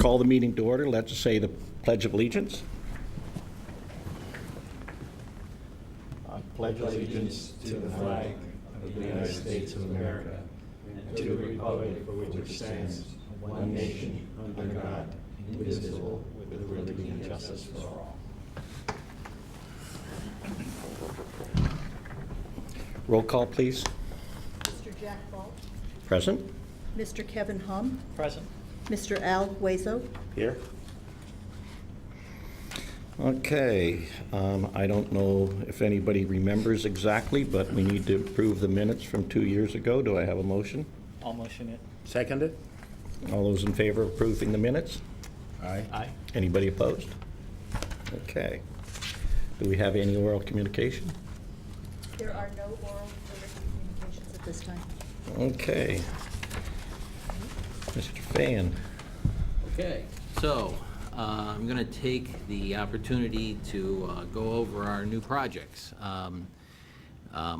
call the meeting to order. Let's say the Pledge of Allegiance. I pledge Allegiance to the flag of the United States of America and to the republic for which it stands, one nation, under God, indivisible, with liberty and justice for all. Roll call, please. Mr. Jack Ball. Present. Mr. Kevin Hum. Present. Mr. Al Hueso. Here. Okay, I don't know if anybody remembers exactly, but we need to approve the minutes from 2 years ago. Do I have a motion? I'll motion it. Seconded. All those in favor of approving the minutes? Aye. Aye. Anybody opposed? Okay. Do we have any oral communication? There are no oral or written communications at this time. Okay. Mr. Fan. Okay, so I'm going to take the opportunity to go over our new projects.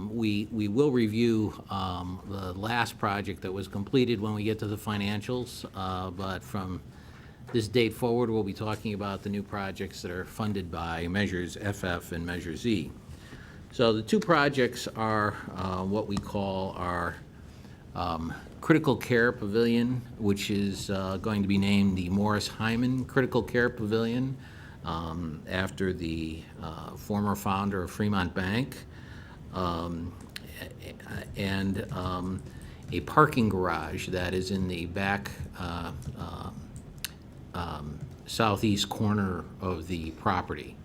We will review the last project that was completed when we get to the financials, but from this date forward, we'll be talking about the new projects that are funded by Measures FF and Measure Z. So the two projects are what we call our Critical Care Pavilion, which is going to be named the Morris Hyman Critical Care Pavilion, after the former founder of Fremont Bank, and a parking garage that is in the back southeast corner of the property.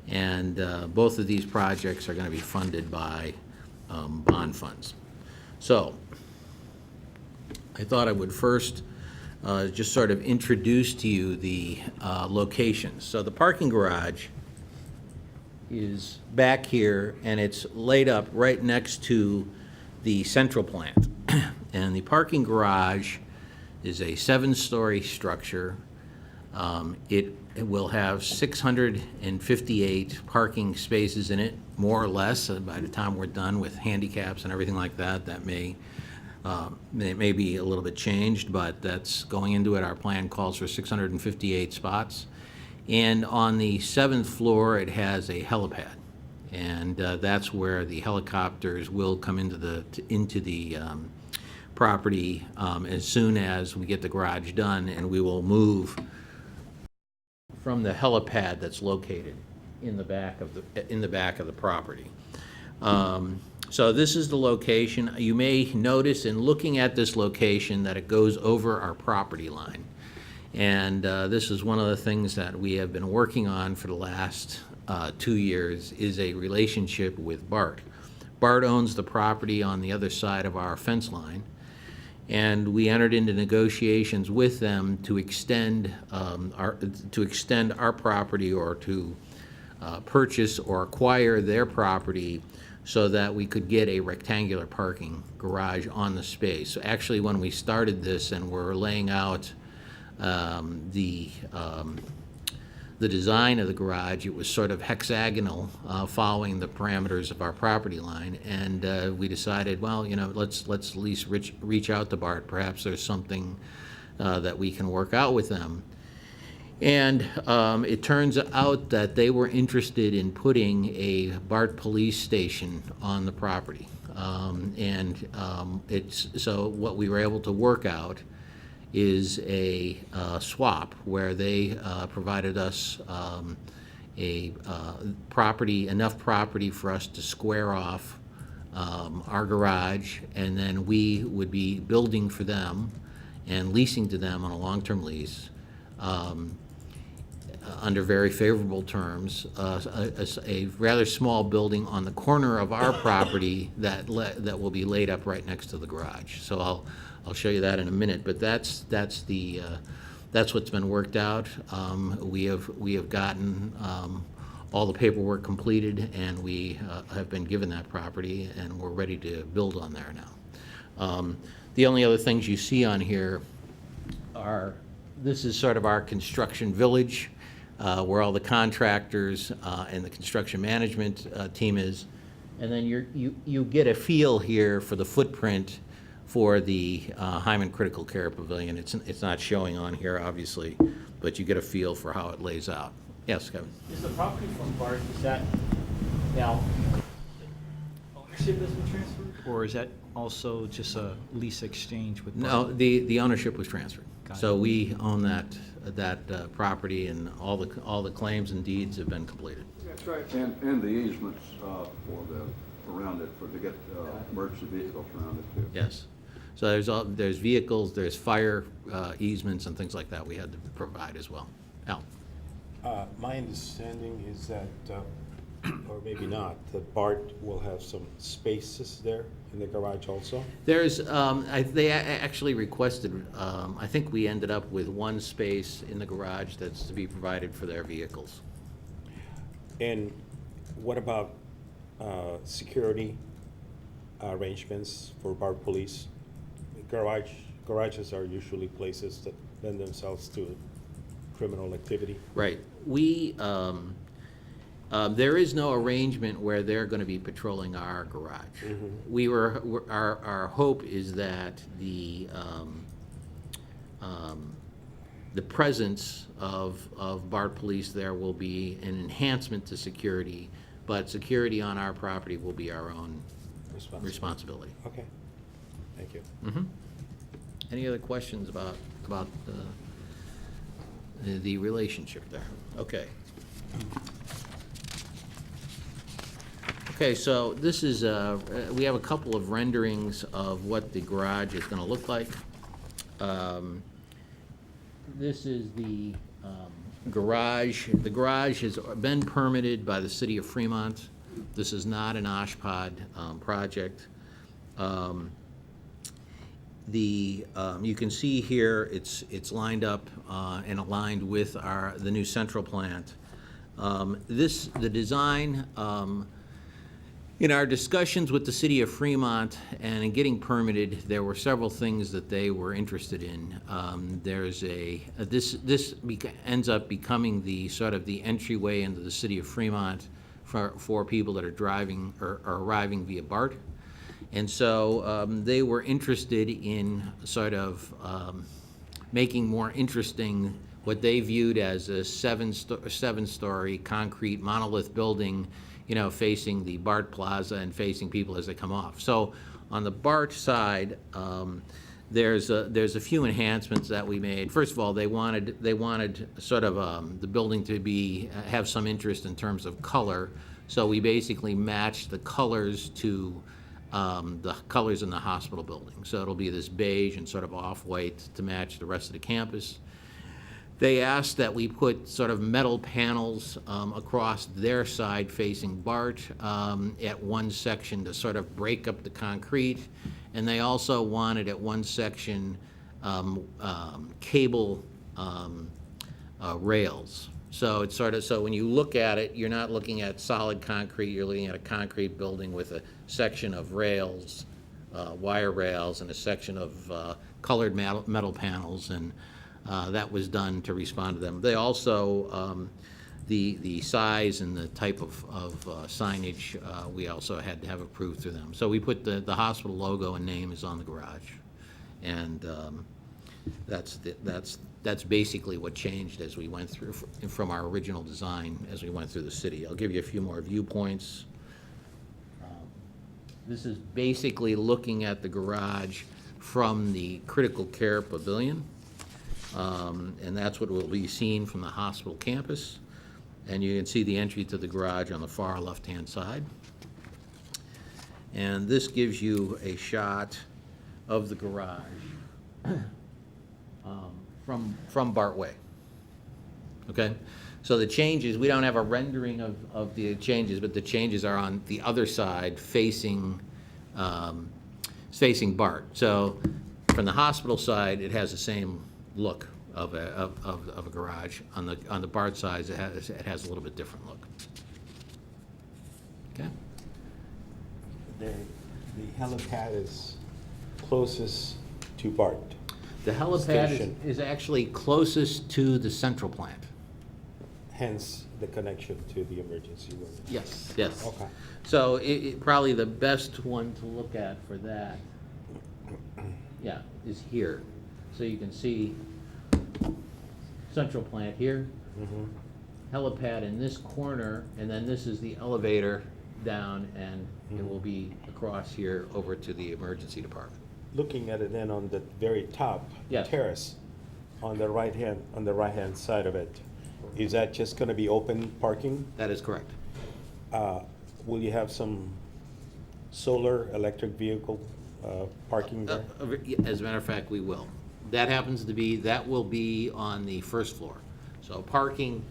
And both of these projects are going to be funded by bond funds. So I thought I would first just sort of introduce to you the locations. So the parking garage is back here, and it's laid up right next to the central plant. And the parking garage is a 7-story structure. It will have 658 parking spaces in it, more or less. By the time we're done with handicaps and everything like that, that may be a little bit changed, but that's going into it. Our plan calls for 658 spots. And on the 7th floor, it has a helipad. And that's where the helicopters will come into the property as soon as we get the garage done, and we will move from the helipad that's located in the back of the property. So this is the location. You may notice in looking at this location that it goes over our property line. And this is one of the things that we have been working on for the last 2 years, is a relationship with BART. BART owns the property on the other side of our fence line, and we entered into negotiations with them to extend our property, or to purchase or acquire their property, so that we could get a rectangular parking garage on the space. So actually, when we started this and we're laying out the design of the garage, it was sort of hexagonal, following the parameters of our property line, and we decided, well, you know, let's at least reach out to BART. Perhaps there's something that we can work out with them. And it turns out that they were interested in putting a BART police station on the property. So what we were able to work out is a swap where they provided us enough property for us to square off our garage, and then we would be building for them and leasing to them on a long-term lease, under very favorable terms, a rather small building on the corner of our property that will be laid up right next to the garage. So I'll show you that in a minute, but that's what's been worked out. We have gotten all the paperwork completed, and we have been given that property, and we're ready to build on there now. The only other things you see on here are, this is sort of our construction village, where all the contractors and the construction management team is. And then you get a feel here for the footprint for the Hyman Critical Care Pavilion. It's not showing on here, obviously, but you get a feel for how it lays out. Yes, Kevin? Is the property from Bart, is that now ownership has been transferred? Or is that also just a lease exchange with No, Bart? the ownership was transferred. Got So it. we own that property, and all the claims and deeds have been completed. That's right. And the easements around it, to get emergency vehicles around it too. Yes. So there's vehicles, there's fire easements and things like that we had to provide as well. Al? My understanding is that, or maybe not, that Bart will have some spaces there in the garage also. There's, they actually requested, I think we ended up with one space in the garage that's to be provided for their vehicles. And what about security arrangements for Bart Police? Garages are usually places that lend themselves to criminal activity. Right. We, there is no arrangement where they're going to be patrolling our garage. Our hope is that the presence of BART police there will be an enhancement to security, but security on our property will be our own responsibility. Okay, thank you. Any other questions about the relationship there? Okay. Okay, so this is, we have a couple of renderings of what the garage is gonna look like. This is the garage. The garage has been permitted by the city of Fremont. This is not an OSHPD project. You can see here, it's lined up and aligned with the new central plant. The design, in our discussions with the city of Fremont and in getting permitted, there were several things that they were interested in. This ends up becoming the sort of the entryway into the city of Fremont for people that are driving or arriving via BART. And so they were interested in sort of making more interesting what they viewed as a seven-story concrete monolith building, facing the BART Plaza and facing people as they come off. So on the BART side, there's a few enhancements that we made. First of all, they wanted sort of the building to have some interest in terms of color. So we basically matched the colors to the colors in the hospital building. So it'll be this beige and sort of off-white to match the rest of the campus. They asked that we put sort of metal panels across their side facing BART at one section to sort of break up the concrete. And they also wanted at one section cable rails. So it's so when you look at it, you're not looking at solid concrete, you're looking at a concrete building with a section of rails, wire rails, and a section of colored metal panels, and that was done to respond to them. They also, the size and the type of signage, we also had to have approved through them. So we put the hospital logo and name is on the garage, and that's basically what changed as we went through from our original design as we went through the city. I'll give you a few more viewpoints. This is basically looking at the garage from the critical care pavilion, and that's what will be seen from the hospital campus. And you can see the entry to the garage on the far left-hand side. And this gives you a shot of the garage from BART Way. Okay? So the changes, we don't have a rendering of the changes, but the changes are on the other side facing BART. So from the hospital side, it has the same look of a garage. On the BART side, it has a little bit different look. Okay? The helipad is closest to BART. The helipad Station. is actually closest to the central plant. Hence the connection to the emergency room. Yes. Yes. Okay. So probably the best one to look at for that yeah, is here. So you can see central plant here, helipad in this corner, and then this is the elevator down, and it will be across here over to the emergency department. Looking at it then on the very top Yes. terrace, on the right-hand side of it, is that just gonna be open parking? That is correct. Will you have some solar electric vehicle parking there? As a matter of fact, we will. That will be on the first floor. So parking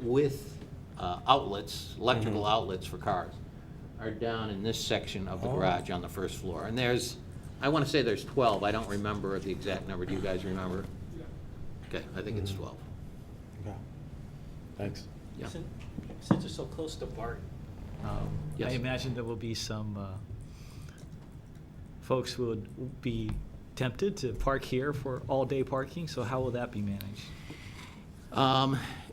with outlets, electrical outlets for cars, are down in this section of the garage on the first floor. And I want to say there's 12. I don't remember the exact number. Do you guys remember? Okay, I think it's 12. Okay. Thanks. Yeah. Since it's so close to BART, Yes. I imagine there will be some folks who would be tempted to park here for all-day parking, so how will that be managed?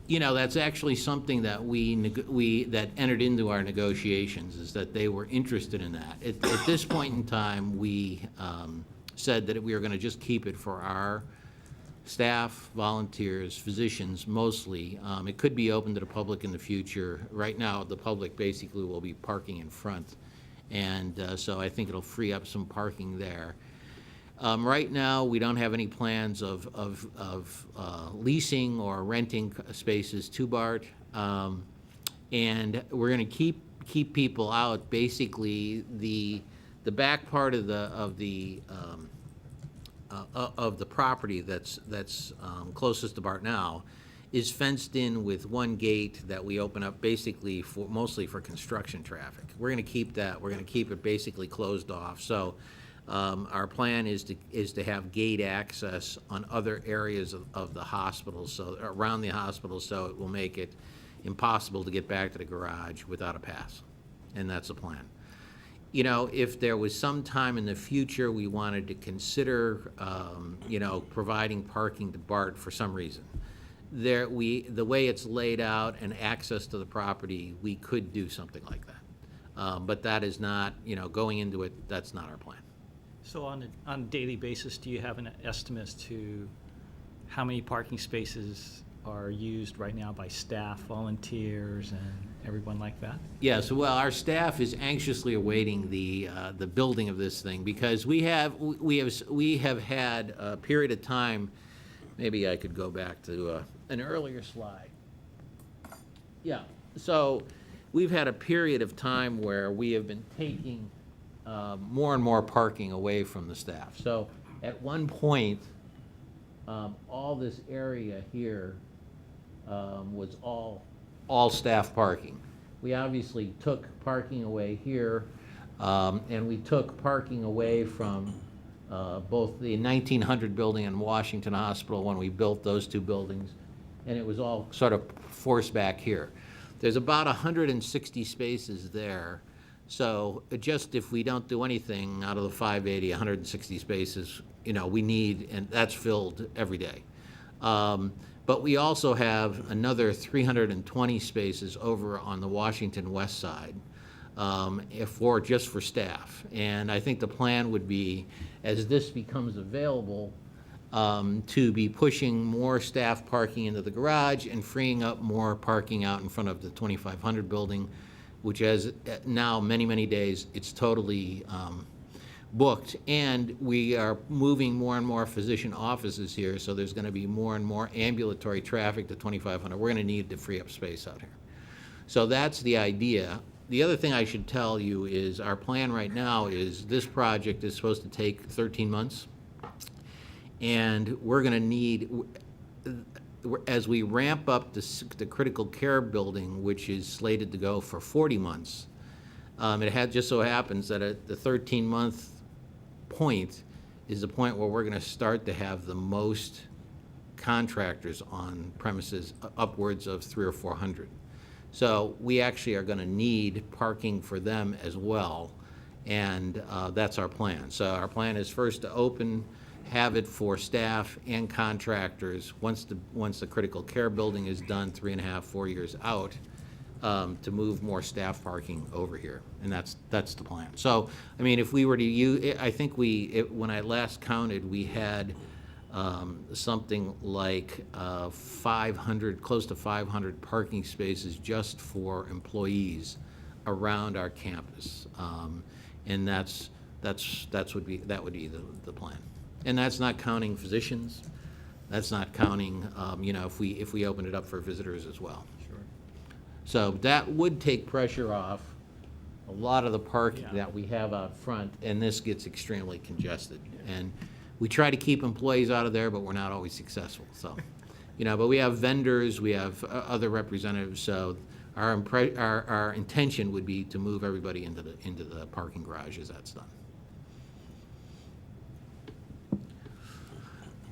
You know, that's actually something that that entered into our negotiations, is that they were interested in that. At this point in time, we said that we were going to just keep it for our staff, volunteers, physicians mostly. It could be open to the public in the future. Right now, the public basically will be parking in front, and so I think it'll free up some parking there. Right now, we don't have any plans of leasing or renting spaces to BART, and we're going to keep people out. Basically, the back part of the property that's closest to BART now is fenced in with one gate that we open up basically mostly for construction traffic. We're going to keep that. We're going to keep it basically closed off. So. Our plan is to have gate access on other areas of the hospital, so around the hospital, so it will make it impossible to get back to the garage without a pass, and that's the plan. You know, if there was some time in the future we wanted to consider, you know, providing parking to BART for some reason, the way it's laid out and access to the property, we could do something like that. But that is not, you know, going into it, that's not our plan. So on a daily basis, do you have an estimate as to how many parking spaces are used right now by staff, volunteers, and everyone like that? Yes, well, our staff is anxiously awaiting the building of this thing, because we have had a period of time. Maybe I could go back to an earlier slide. Yeah, so we've had a period of time where we have been taking more and more parking away from the staff. So at one point, all this area here was all staff parking. We obviously took parking away here, and we took parking away from both the 1900 building and Washington Hospital when we built those two buildings, and it was all sort of forced back here. There's about 160 spaces there. So just if we don't do anything out of the 580, 160 spaces, you know, we need, and that's filled every day. But we also have another 320 spaces over on the Washington West side just for staff. And I think the plan would be, as this becomes available, to be pushing more staff parking into the garage and freeing up more parking out in front of the 2500 building, which has now many days, it's totally booked. And we are moving more and more physician offices here, so there's going to be more and more ambulatory traffic to 2500. We're going to need to free up space out here. So that's the idea. The other thing I should tell you is our plan right now is this project is supposed to take 13 months. And we're going to need, as we ramp up the critical care building, which is slated to go for 40 months, it just so happens that at the 13-month point is the point where we're going to start to have the most contractors on premises, upwards of 300 or 400. So we actually are going to need parking for them as well, and that's our plan. So our plan is first to have it for staff and contractors. Once the critical care building is done, 3.5, 4 years out, to move more staff parking over here, and that's the plan. So, I mean, if we were to use, I think when I last counted, we had something like 500, close to 500 parking spaces just for employees around our campus, and that would be the plan. And that's not counting physicians. That's not counting, you know, if we open it up for visitors as well. Sure. So that would take pressure off a lot of the parking Yeah. that we have out front, and this gets extremely congested. And we try to keep employees out of there, but we're not always successful, so. You know, but we have vendors, we have other representatives, so our intention would be to move everybody into the parking garage as that's done.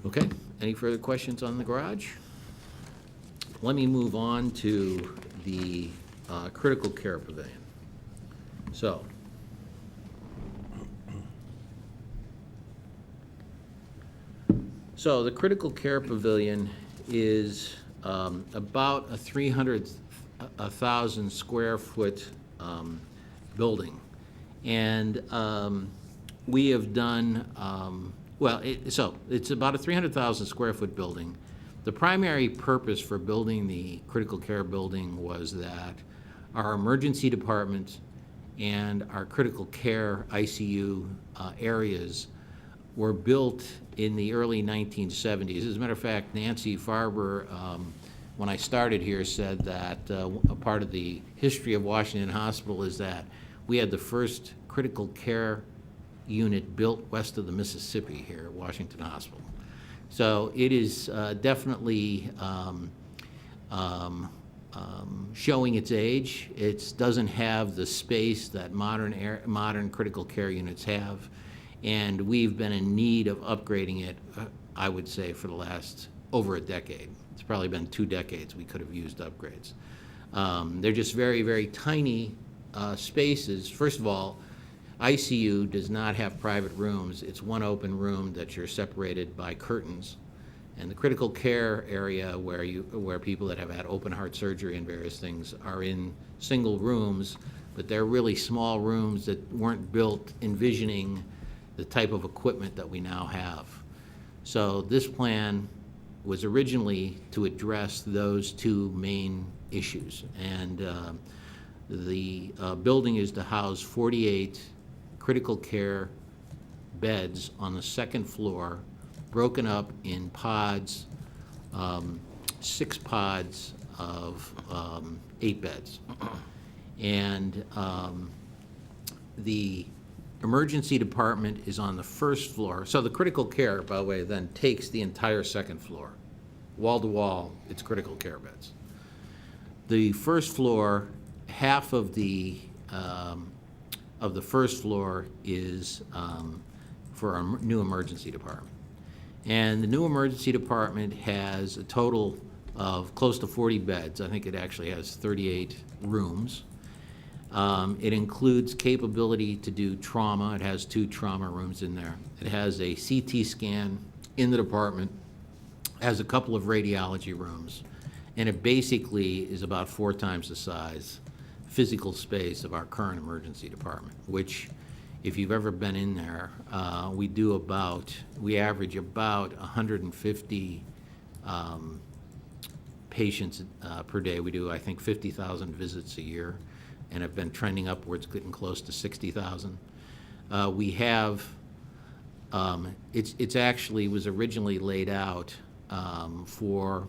Okay, any further questions on the garage? Let me move on to the critical care pavilion. So the critical care pavilion is about a 300,000 square foot building. And we have done, so it's about a 300,000 square foot building. The primary purpose for building the critical care building was that our emergency department and our critical care ICU areas were built in the early 1970s. As a matter of fact, Nancy Farber, when I started here, said that a part of the history of Washington Hospital is that we had the first critical care unit built west of the Mississippi here at Washington Hospital. So it is definitely showing its age. It doesn't have the space that modern critical care units have, and we've been in need of upgrading it, I would say, for the last over a decade. It's probably been 2 decades we could have used upgrades. They're just very, very tiny spaces. First of all, ICU does not have private rooms. It's one open room that you're separated by curtains. And the critical care area where people that have had open heart surgery and various things are in single rooms, but they're really small rooms that weren't built envisioning the type of equipment that we now have. So this plan was originally to address those 2 main issues. And the building is to house 48 critical care beds on the 2nd floor, broken up in pods, 6 pods of 8 beds. And the emergency department is on the 1st floor. So the critical care, by the way, then takes the entire 2nd floor. Wall to wall, it's critical care beds. The 1st floor, half of the 1st floor is for our new emergency department. And the new emergency department has a total of close to 40 beds. I think it actually has 38 rooms. It includes capability to do trauma. It has 2 trauma rooms in there. It has a CT scan in the department, has a couple of radiology rooms, and it basically is about 4 times the size, physical space of our current emergency department, which, if you've ever been in there, we average about 150 patients per day. We do, I think, 50,000 visits a year, and have been trending upwards, getting close to 60,000. We have, it's actually was originally laid out for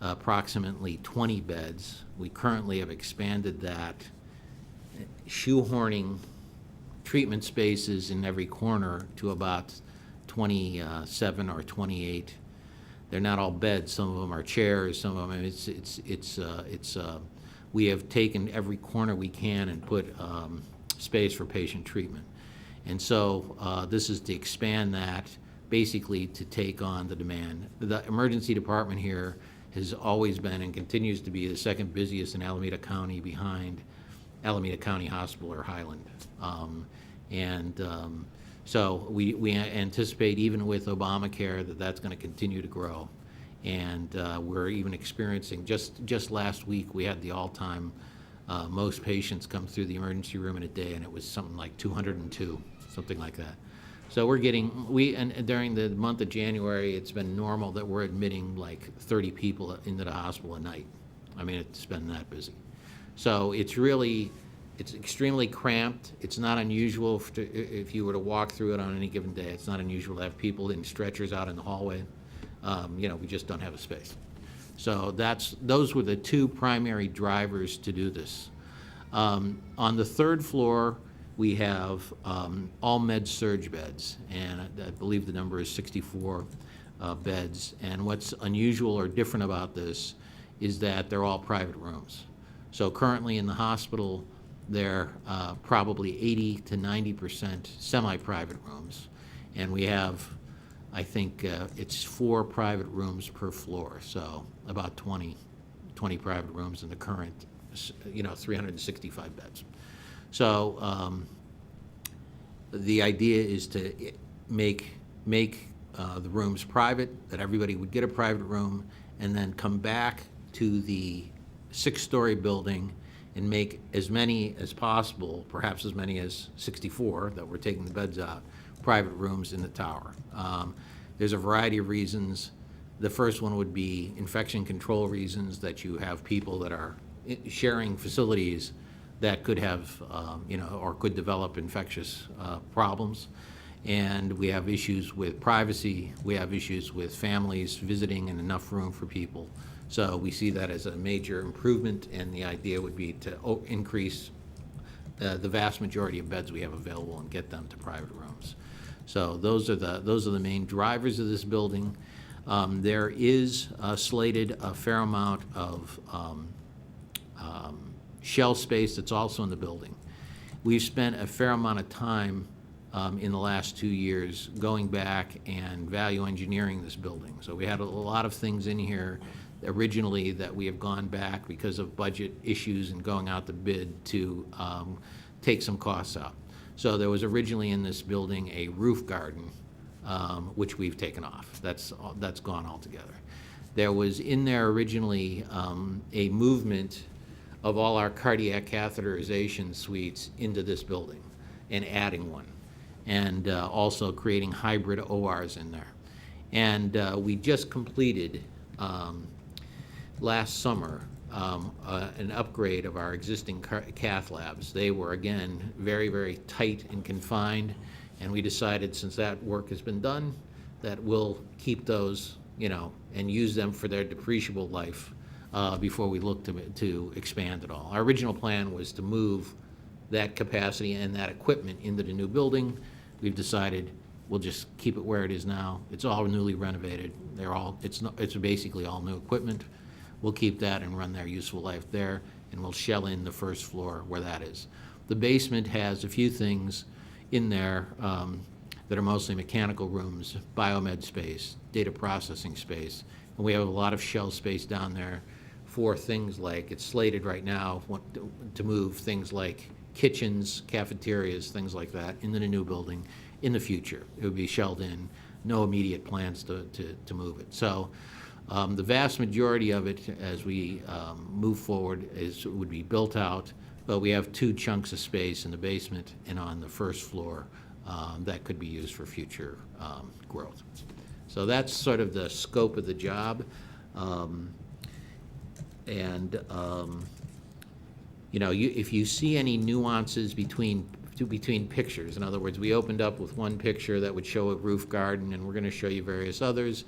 approximately 20 beds. We currently have expanded that, shoehorning treatment spaces in every corner to about 27 or 28. They're not all beds. Some of them are chairs. Some of them, we have taken every corner we can and put space for patient treatment. And so this is to expand that, basically to take on the demand. The emergency department here has always been and continues to be the 2nd busiest in Alameda County, behind Alameda County Hospital or Highland. So we anticipate, even with Obamacare, that that's going to continue to grow. And we're even experiencing, just last week, we had the all-time Most patients come through the emergency room in a day, and it was something like 202, something like that. So we're getting, and during the month of January, it's been normal that we're admitting like 30 people into the hospital a night. I mean, it's been that busy. So it's extremely cramped. It's not unusual if you were to walk through it on any given day. It's not unusual to have people in stretchers out in the hallway. We just don't have a space. So those were the two primary drivers to do this. On the third floor, we have all med-surg beds, and I believe the number is 64 beds. And what's unusual or different about this is that they're all private rooms. So currently in the hospital, they're probably 80 to 90% semi-private rooms, and we have, I think, it's 4 private rooms per floor, so about 20 private rooms in the current, 365 beds. So the idea is to make the rooms private, that everybody would get a private room, and then come back to the 6-story building and make as many as possible, perhaps as many as 64 that we're taking the beds out, private rooms in the tower. There's a variety of reasons. The first one would be infection control reasons, that you have people that are sharing facilities that could have, or could develop infectious problems. And we have issues with privacy. We have issues with families visiting and enough room for people. So we see that as a major improvement, and the idea would be to increase the vast majority of beds we have available and get them to private rooms. So those are the main drivers of this building. There is slated a fair amount of shell space that's also in the building. We've spent a fair amount of time in the last 2 years going back and value engineering this building. So we had a lot of things in here originally that we have gone back because of budget issues and going out to bid to take some costs out. So there was originally in this building a roof garden, which we've taken off. That's gone altogether. There was in there originally a movement of all our cardiac catheterization suites into this building and adding one, and also creating hybrid ORs in there. And we just completed last summer an upgrade of our existing cath labs. They were, again, very, very tight and confined, and we decided, since that work has been done, that we'll keep those, and use them for their depreciable life before we look to expand it all. Our original plan was to move that capacity and that equipment into the new building. We've decided we'll just keep it where it is now. It's all newly renovated. It's basically all new equipment. We'll keep that and run their useful life there, and we'll shell in the first floor where that is. The basement has a few things in there that are mostly mechanical rooms, biomed space, data processing space, and we have a lot of shell space down there for things like, it's slated right now to move things like kitchens, cafeterias, things like that into the new building in the future. It would be shelled in, no immediate plans to move it. So the vast majority of it, as we move forward, would be built out, but we have 2 chunks of space in the basement and on the first floor that could be used for future growth. So that's sort of the scope of the job. If you see any nuances between pictures, in other words, we opened up with one picture that would show a roof garden, and we're going to show you various others,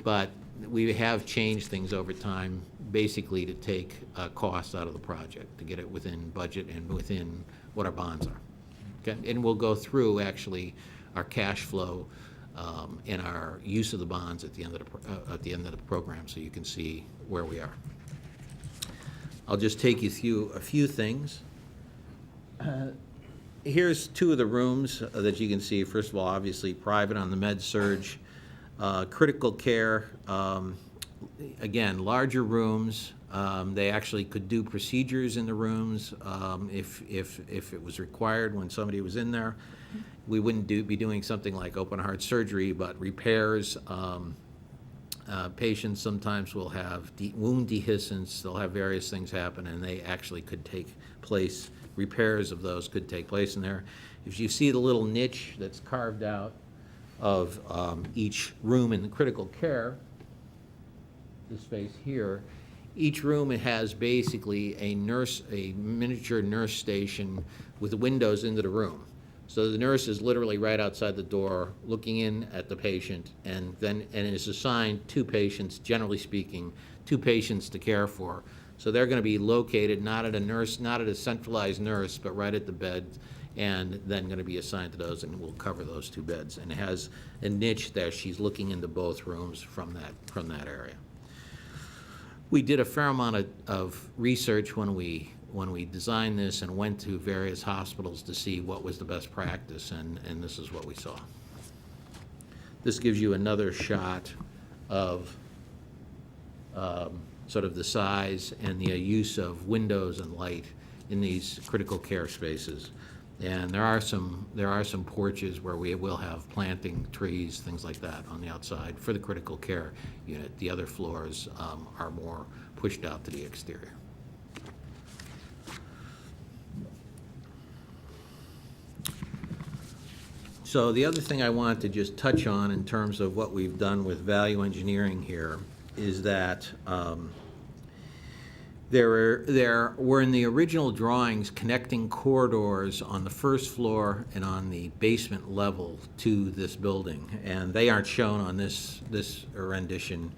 but we have changed things over time, basically to take costs out of the project, to get it within budget and within what our bonds are. Okay, and we'll go through actually our cash flow and our use of the bonds at the end of the program, so you can see where we are. I'll just take you through a few things. Here's 2 of the rooms that you can see. First of all, obviously private on the med-surg. Critical care, again, larger rooms. They actually could do procedures in the rooms if it was required when somebody was in there. We wouldn't be doing something like open heart surgery, but repairs, Patients sometimes will have wound dehiscence, they'll have various things happen, and they actually could take place, repairs of those could take place in there. If you see the little niche that's carved out of each room in the critical care, this space here, each room has basically a miniature nurse station with windows into the room. So the nurse is literally right outside the door, looking in at the patient, and is assigned two patients, generally speaking, two patients to care for. So they're going to be located not at a centralized nurse, but right at the bed, and then going to be assigned to those, and we'll cover those two beds. And it has a niche there. She's looking into both rooms from that area. We did a fair amount of research when we designed this and went to various hospitals to see what was the best practice, and this is what we saw. This gives you another shot of sort of the size and the use of windows and light in these critical care spaces. And there are some porches where we will have planting trees, things like that on the outside for the critical care unit. The other floors are more pushed out to the exterior. So the other thing I want to just touch on in terms of what we've done with value engineering here is that there were in the original drawings connecting corridors on the first floor and on the basement level to this building, and they aren't shown on this rendition,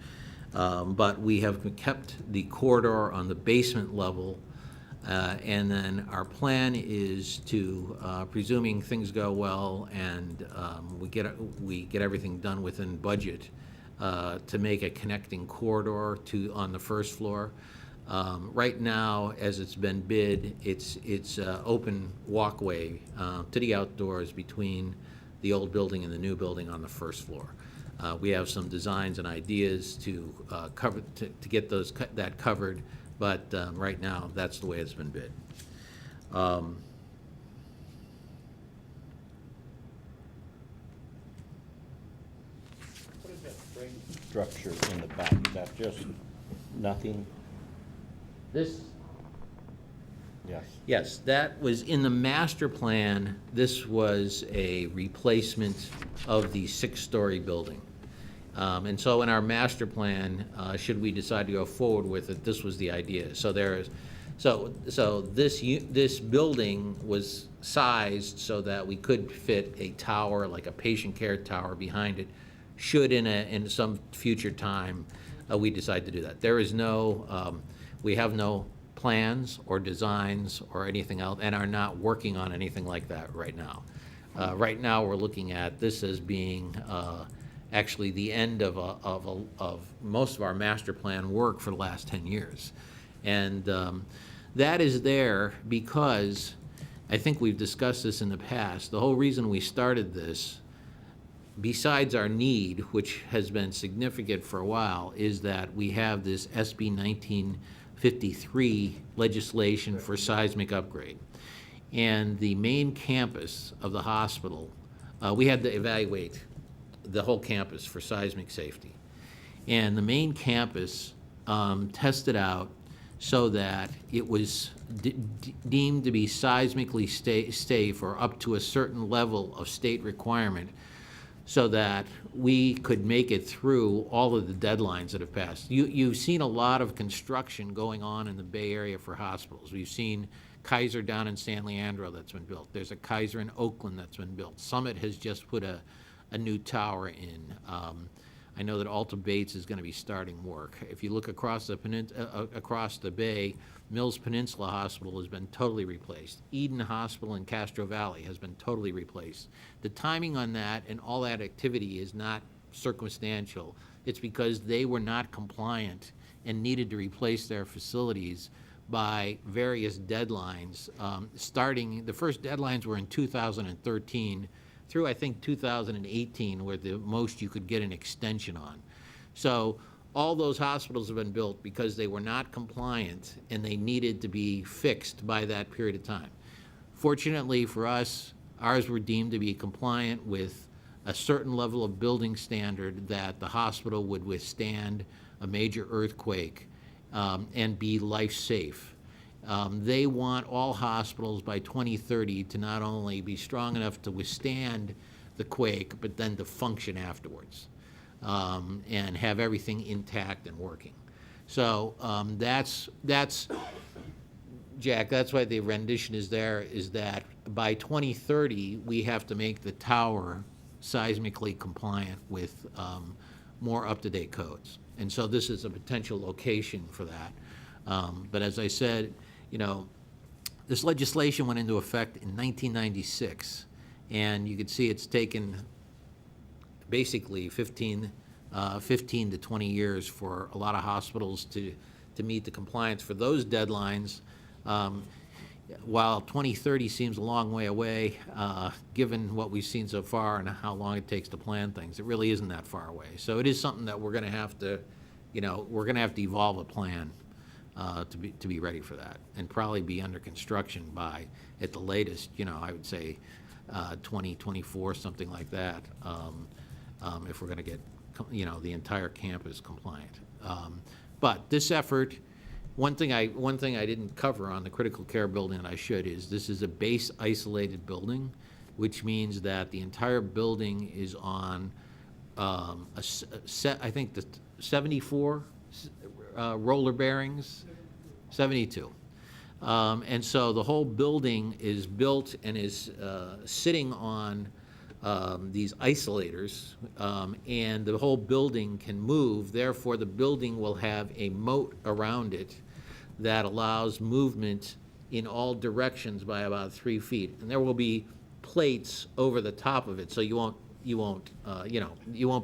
but we have kept the corridor on the basement level, and then our plan is to, presuming things go well and we get everything done within budget, to make a connecting corridor on the first floor. Right now, as it's been bid, it's open walkway to the outdoors between the old building and the new building on the first floor. We have some designs and ideas to get that covered, but right now that's the way it's been bid. What is that frame structure in the back? Is that just nothing? This, Yes. yes, that was in the master plan. This was a replacement of the six-story building. And so in our master plan, should we decide to go forward with it, this was the idea. So this building was sized so that we could fit a tower, like a patient care tower behind it, should in some future time we decide to do that. There is no, we have no plans or designs or anything else, and are not working on anything like that right now. Right now, we're looking at this as being actually the end of most of our master plan work for the last 10 years. And that is there because, I think we've discussed this in the past, the whole reason we started this, besides our need, which has been significant for a while, is that we have this SB 1953 legislation for seismic upgrade. And the main campus of the hospital, we had to evaluate the whole campus for seismic safety. And the main campus tested out so that it was deemed to be seismically safe or up to a certain level of state requirement, so that we could make it through all of the deadlines that have passed. You've seen a lot of construction going on in the Bay Area for hospitals. We've seen Kaiser down in San Leandro that's been built. There's a Kaiser in Oakland that's been built. Summit has just put a new tower in. I know that Alta Bates is going to be starting work. If you look across the bay, Mills Peninsula Hospital has been totally replaced. Eden Hospital in Castro Valley has been totally replaced. The timing on that and all that activity is not circumstantial. It's because they were not compliant and needed to replace their facilities by various deadlines. The first deadlines were in 2013 through, I think, 2018, where the most you could get an extension on. So all those hospitals have been built because they were not compliant and they needed to be fixed by that period of time. Fortunately for us, ours were deemed to be compliant with a certain level of building standard that the hospital would withstand a major earthquake and be life-safe. They want all hospitals by 2030 to not only be strong enough to withstand the quake, but then to function afterwards and have everything intact and working. So that's Jack, that's why the rendition is there, is that by 2030, we have to make the tower seismically compliant with more up-to-date codes. And so this is a potential location for that. But as I said, you know, this legislation went into effect in 1996, and you can see it's taken basically 15 to 20 years for a lot of hospitals to meet the compliance for those deadlines. While 2030 seems a long way away, given what we've seen so far and how long it takes to plan things, it really isn't that far away. So it is something that we're going to have to, you know, we're going to have to evolve a plan to be ready for that, and probably be under construction by, at the latest, you know, I would say 2024, something like that, if we're going to get, you know, the entire campus compliant. But this effort, one thing I didn't cover on the critical care building that I should is this is a base isolated building, which means that the entire building is on I think the 74 roller bearings, 72. And so the whole building is built and is sitting on these isolators, and the whole building can move. Therefore, the building will have a moat around it that allows movement in all directions by about 3 feet. And there will be plates over the top of it, so you won't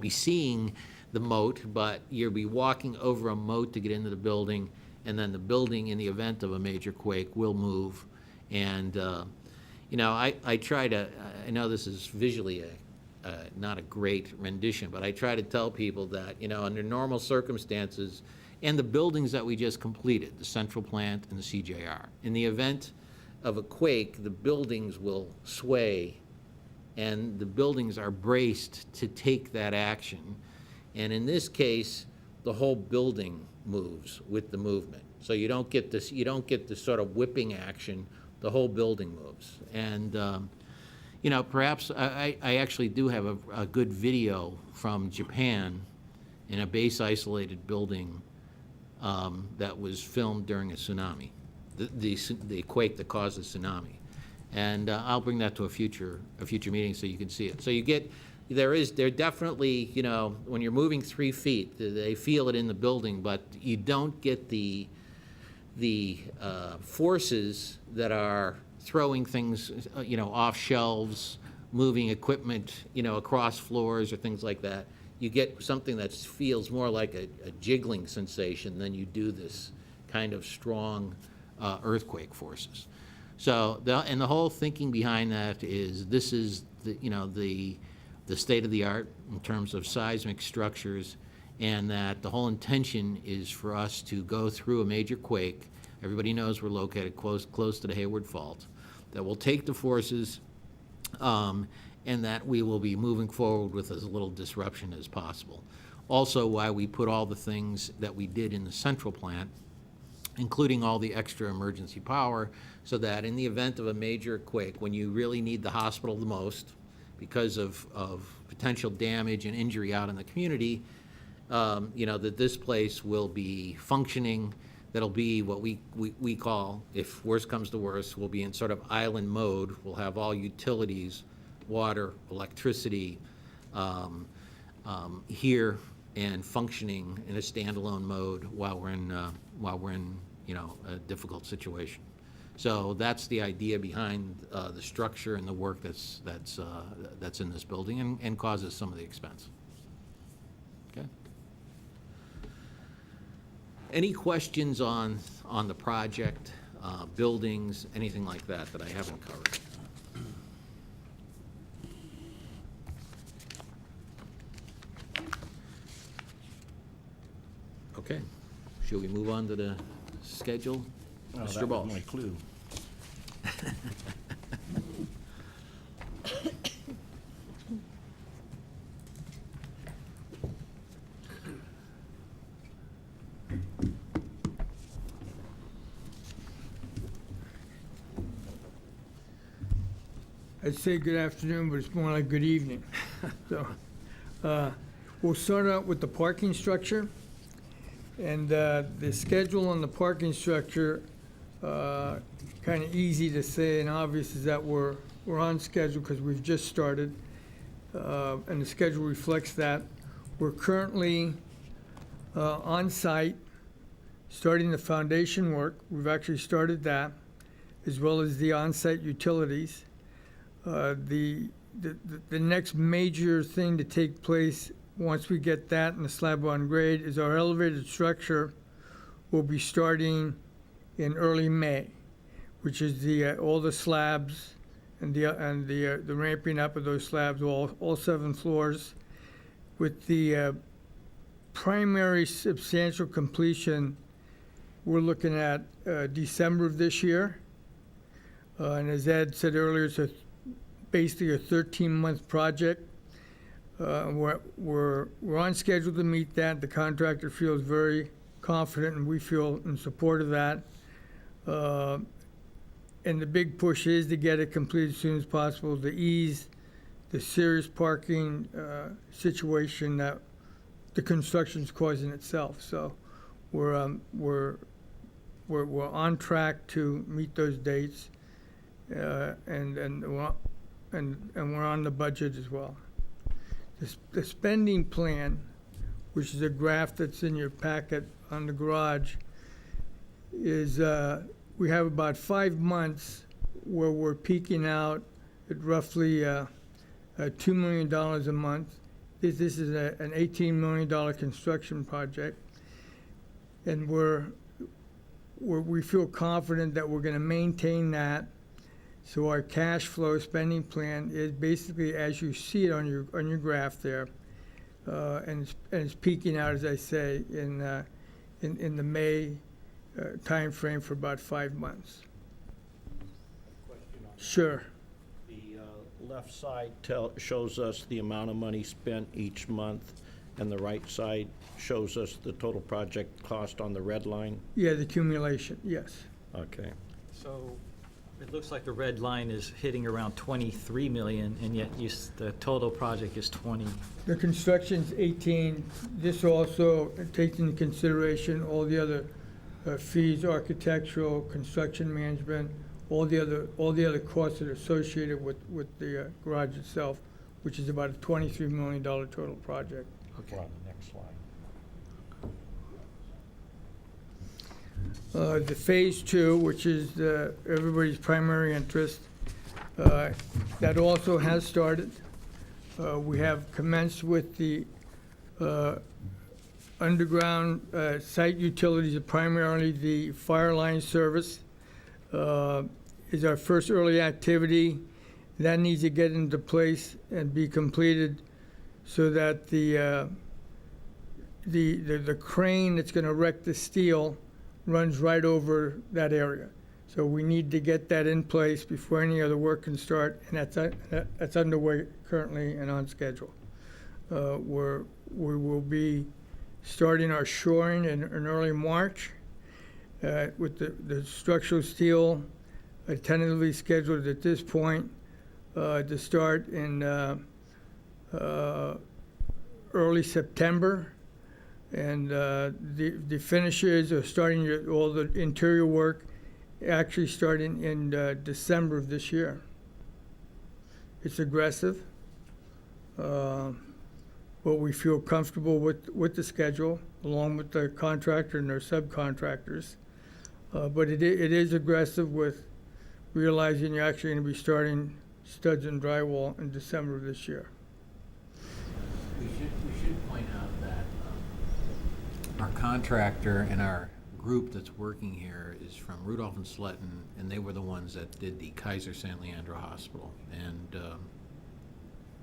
be seeing the moat, but you'll be walking over a moat to get into the building, and then the building, in the event of a major quake, will move. And you know, I try to, I know this is visually not a great rendition, but I try to tell people that, you know, under normal circumstances, and the buildings that we just completed, the central plant and the CJR, in the event of a quake, the buildings will sway, and the buildings are braced to take that action. And in this case, the whole building moves with the movement. So you don't get this sort of whipping action, the whole building moves. And, you know, perhaps I actually do have a good video from Japan in a base isolated building that was filmed during a tsunami, the quake that caused the tsunami. And I'll bring that to a future meeting so you can see it. So you get, there definitely, you know, when you're moving 3 feet, they feel it in the building, but you don't get the forces that are throwing things, you know, off shelves, moving equipment, you know, across floors or things like that. You get something that feels more like a jiggling sensation than you do this kind of strong earthquake forces. So, and the whole thinking behind that is this is the, you know, the state of the art in terms of seismic structures, and that the whole intention is for us to go through a major quake. Everybody knows we're located close to the Hayward Fault. That will take the forces, and that we will be moving forward with as little disruption as possible. Also, why we put all the things that we did in the central plant, including all the extra emergency power, so that in the event of a major quake, when you really need the hospital the most, because of potential damage and injury out in the community, you know, that this place will be functioning. That'll be what we call, if worse comes to worse, we'll be in sort of island mode. We'll have all utilities, water, electricity here and functioning in a standalone mode while we're in you know, a difficult situation. So that's the idea behind the structure and the work that's in this building, and causes some of the expense. Okay. Any questions on the project, buildings, anything like that I haven't covered? Okay. Should we move on to the schedule? Mr. Balch. My clue. I'd say good afternoon, but it's more like good evening. So, we'll start out with the parking structure. And the schedule on the parking structure, kind of easy to say and obvious, is that we're on schedule because we've just started. And the schedule reflects that. We're currently on site, starting the foundation work. We've actually started that, as well as the on-site utilities. The next major thing to take place once we get that and the slab on grade is our elevated structure will be starting in early May, which is all the slabs and the ramping up of those slabs, all 7 floors, with the primary substantial completion. We're looking at December of this year, and as Ed said earlier, it's basically a 13-month project. We're on schedule to meet that. The contractor feels very confident, and we feel in support of that. And the big push is to get it completed as soon as possible to ease the serious parking situation that the construction's causing itself. So we're on track to meet those dates, and we're on the budget as well. The spending plan, which is a graph that's in your packet on the garage, is we have about 5 months where we're peaking out at roughly $2 million a month. This is an $18 million construction project, and we feel confident that we're going to maintain that. So our cash flow spending plan is basically as you see it on your graph there, and it's peaking out, as I say, in the May time frame for about 5 months. Sure. The left side shows us the amount of money spent each month, and the right side shows us the total project cost on the red line. Yeah, the accumulation, yes. Okay. So it looks like the red line is hitting around 23 million, and yet the total project is 20. The construction's 18. This also takes into consideration all the other fees, architectural, construction management, all the other costs that are associated with the garage itself, which is about a $23 million total project. Okay. On the next slide. The phase 2, which is everybody's primary interest, that also has started. We have commenced with the underground site utilities, primarily the fire line service is our first early activity. That needs to get into place and be completed so that the crane that's going to erect the steel runs right over that area. So we need to get that in place before any other work can start, and that's underway currently and on schedule. We will be starting our shoring in early March with the structural steel tentatively scheduled at this point to start in early September. And the finishers are starting all the interior work actually starting in December of this year. It's aggressive, but we feel comfortable with the schedule, along with the contractor and their subcontractors. But it is aggressive with realizing you're actually going to be starting studs and drywall in December of this year. We should point out that our contractor and our group that's working here is from Rudolph and Sletton, and they were the ones that did the Kaiser San Leandro Hospital, and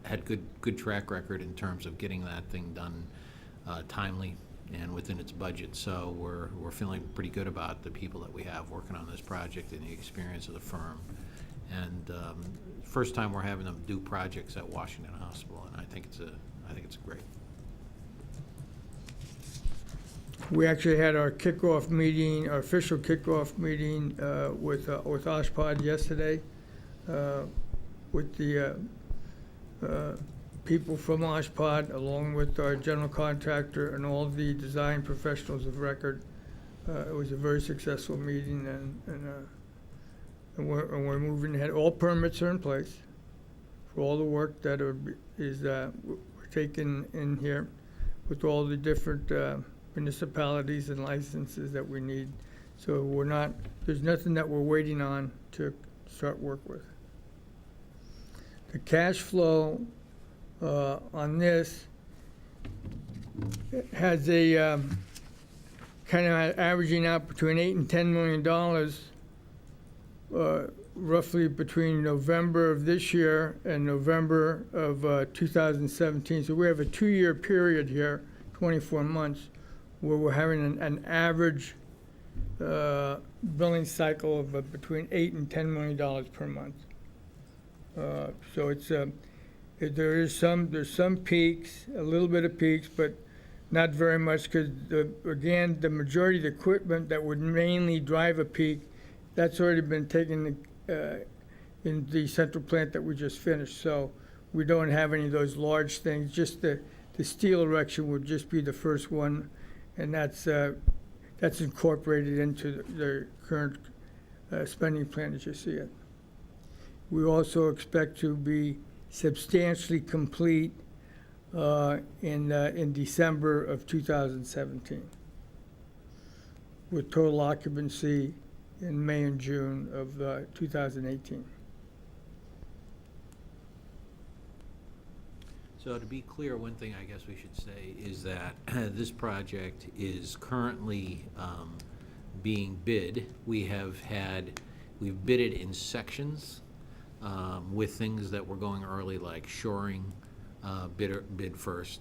had good track record in terms of getting that thing done timely and within its budget. So we're feeling pretty good about the people that we have working on this project and the experience of the firm. And first time we're having them do projects at Washington Hospital, and I think it's great. We actually had our kickoff meeting, our official kickoff meeting with Oshpod yesterday, with the people from Oshpod, along with our general contractor and all the design professionals of record. It was a very successful meeting, and we're moving ahead. All permits are in place for all the work that we're taking in here with all the different municipalities and licenses that we need. So there's nothing that we're waiting on to start work with. The cash flow on this has a kind of averaging out between $8 and $10 million, roughly between November of this year and November of 2017. So we have a 2-year period here, 24 months, where we're having an average billing cycle of between $8 and $10 million per month. So there's some peaks, a little bit of peaks, but not very much, because again, the majority of the equipment that would mainly drive a peak, that's already been taken in the central plant that we just finished. So we don't have any of those large things. Just the steel erection would just be the first one, and that's incorporated into the current spending plan as you see it. We also expect to be substantially complete in December of 2017, with total occupancy in May and June of 2018. So to be clear, one thing I guess we should say is that this project is currently being bid. We've bid it in sections with things that were going early, like shoring, bid first.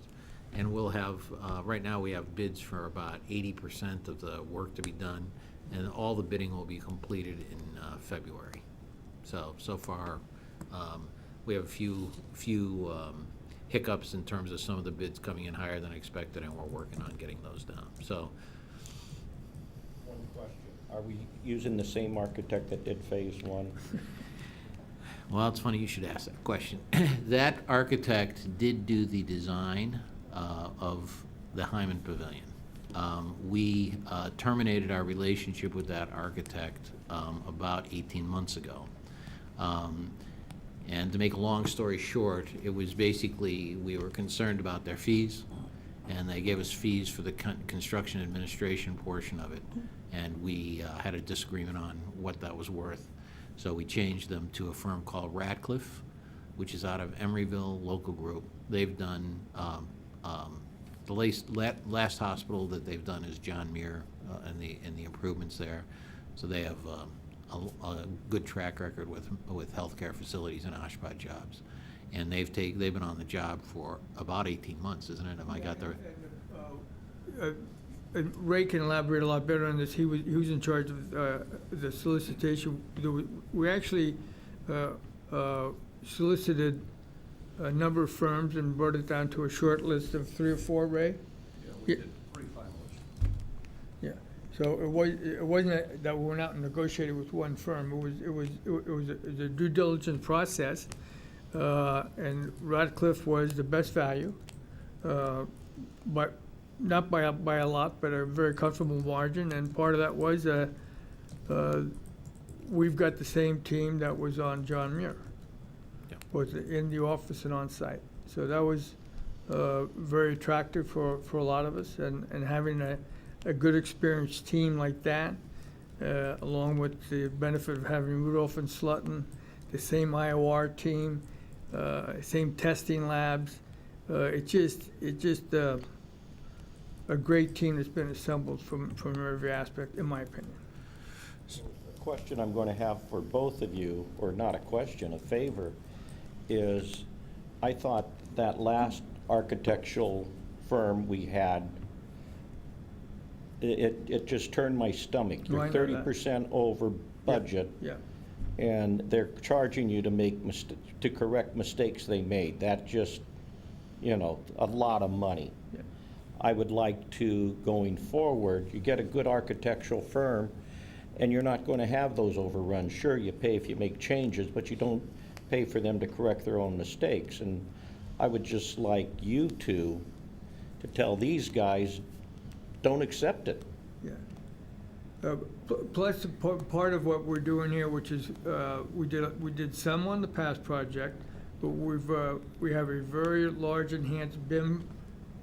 And we'll have, right now we have bids for about 80% of the work to be done, and all the bidding will be completed in February. So far, we have a few hiccups in terms of some of the bids coming in higher than expected, and we're working on getting those down. So, One question. Are we using the same architect that did phase 1? well, it's funny you should ask that question. That architect did do the design of the Hyman Pavilion. We terminated our relationship with that architect about 18 months ago. And to make a long story short, it was basically, we were concerned about their fees, and they gave us fees for the construction administration portion of it, and we had a disagreement on what that was worth. So we changed them to a firm called Radcliffe, which is out of Emeryville Local Group. They've done, the last hospital that they've done is John Muir and the improvements there. So they have a good track record with healthcare facilities and Oshpod jobs. And they've been on the job for about 18 months, isn't it? Have I got the... And Ray can elaborate a lot better on this. He was in charge of the solicitation. We actually solicited a number of firms and brought it down to a short list of 3 or 4, Ray? Yeah, we did pre-finalists. Yeah. So it wasn't that we went out and negotiated with one firm. It was a due diligence process, and Radcliffe was the best value, but not by a lot, but a very comfortable margin. And part of that was we've got the same team that was on John Muir, both in the office and on site. So that was very attractive for a lot of us, and having a good experienced team like that, along with the benefit of having Rudolph and Slutton, the same IOR team, same testing labs. It's just a great team that's been assembled from every aspect, in my opinion. The question I'm going to have for both of you, or not a question, a favor, is I thought that last architectural firm we had, it just turned my stomach. Oh, I You're know that. 30% over budget, Yeah. and they're charging you to to correct mistakes they made. That just, a lot of money. Yeah. I would like to, going forward, you get a good architectural firm, and you're not going to have those overruns. Sure, you pay if you make changes, but you don't pay for them to correct their own mistakes. And I would just like you two to tell these guys, don't accept it. Yeah. Plus, part of what we're doing here, which is, we did some on the past project, but we have a very large enhanced BIM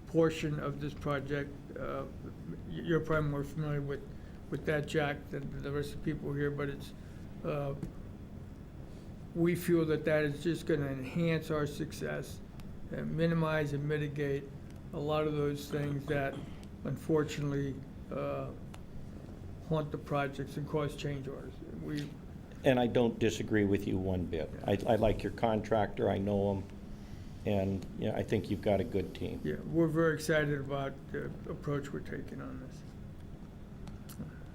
portion of this project. You're probably more familiar with that, Jack, than the rest of the people here, but it's, we feel that is just gonna enhance our success and minimize and mitigate a lot of those things that unfortunately haunt the projects and cause change orders. And I don't disagree with you one bit. I like your contractor, I know him, and, you know, I think you've got a good team. Yeah, we're very excited about the approach we're taking on this.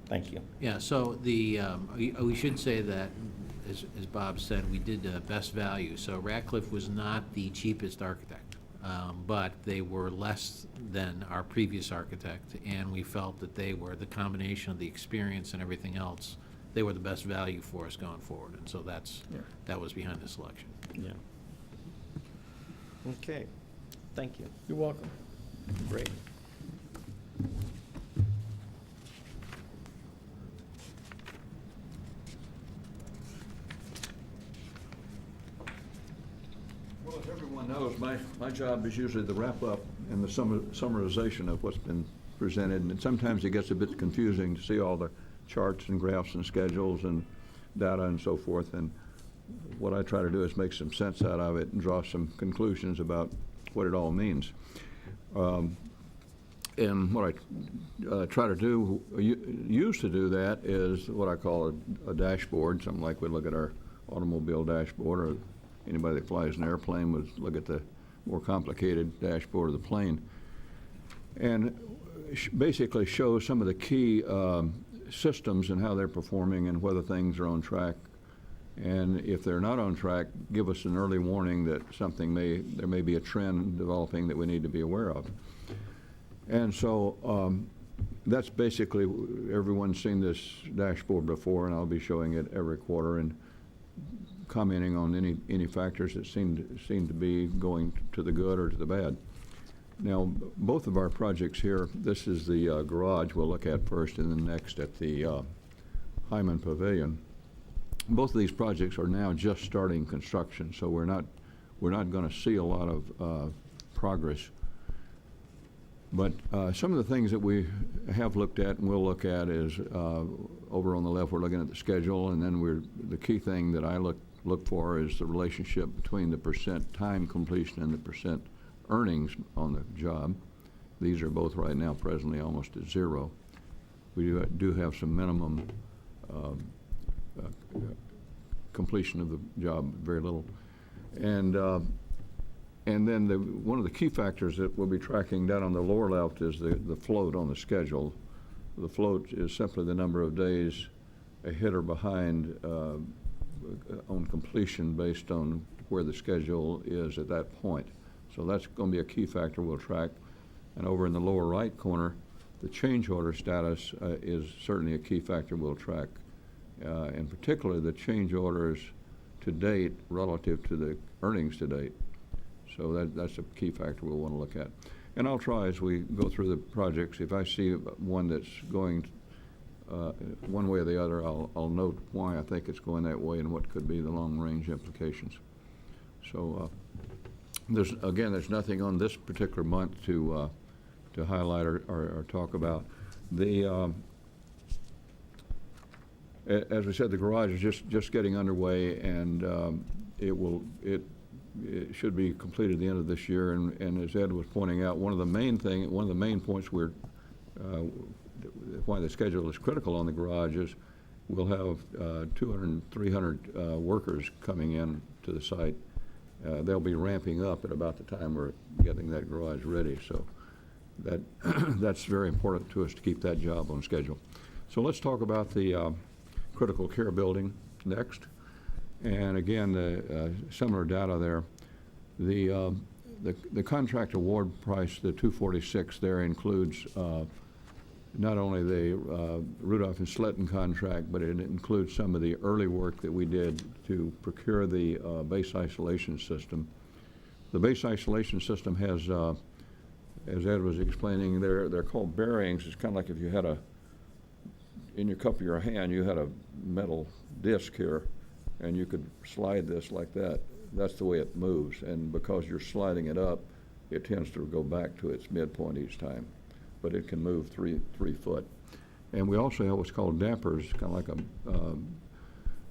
Thank you. Yeah, so we should say that, as Bob said, we did best value. So Ratcliffe was not the cheapest architect, but they were less than our previous architect, and we felt that they were the combination of the experience and everything else. They were the best value for us going forward, and so that was behind the selection. Yeah. Okay, thank you. You're welcome. Great. Well, as everyone knows, my job is usually the wrap-up and the summarization of what's been presented, and sometimes it gets a bit confusing to see all the charts and graphs and schedules and data and so forth, and what I try to do is make some sense out of it and draw some conclusions about what it all means. And what I try to do, use to do that, is what I call a dashboard, something like we look at our automobile dashboard, or anybody that flies an airplane would look at the more complicated dashboard of the plane, and basically show some of the key systems and how they're performing and whether things are on track. And if they're not on track, give us an early warning that there may be a trend developing that we need to be aware of. And so that's basically, everyone's seen this dashboard before, and I'll be showing it every quarter and commenting on any factors that seem to be going to the good or to the bad. Now, both of our projects here, this is the garage we'll look at first, and then next at the Hyman Pavilion. Both of these projects are now just starting construction, so we're not going to see a lot of progress. But some of the things that we have looked at and will look at is over on the left, we're looking at the schedule, and then the key thing that I look for is the relationship between the percent time completion and the percent earnings on the job. These are both right now presently almost at zero. We do have some minimum completion of the job, very little. And then one of the key factors that we'll be tracking down on the lower left is the float on the schedule. The float is simply the number of days ahead or behind on completion based on where the schedule is at that point. So that's going to be a key factor we'll track. And over in the lower right corner, the change order status is certainly a key factor we'll track. In particular, the change orders to date relative to the earnings to date. So that's a key factor we'll want to look at. And I'll try as we go through the projects, if I see one that's going one way or the other, I'll note why I think it's going that way and what could be the long-range implications. So there's nothing on this particular month to highlight or talk about. As we said, the garage is just getting underway, and it should be completed at the end of this year. And as Ed was pointing out, one of the main points why the schedule is critical on the garage is we'll have 200, 300 workers coming in to the site. They'll be ramping up at about the time we're getting that garage ready. So that's very important to us to keep that job on schedule. So let's talk about the critical care building next. And again, the similar data there. The contract award price, the $246 there, includes not only the Rudolph and Sletton contract, but it includes some of the early work that we did to procure the base isolation system. The base isolation system has, as Ed was explaining, they're called bearings. It's kind of like if you had in your cup of your hand, you had a metal disc here, and you could slide this like that. That's the way it moves, and because you're sliding it up, it tends to go back to its midpoint each time, but it can move three foot. And we also have what's called dampers, kind of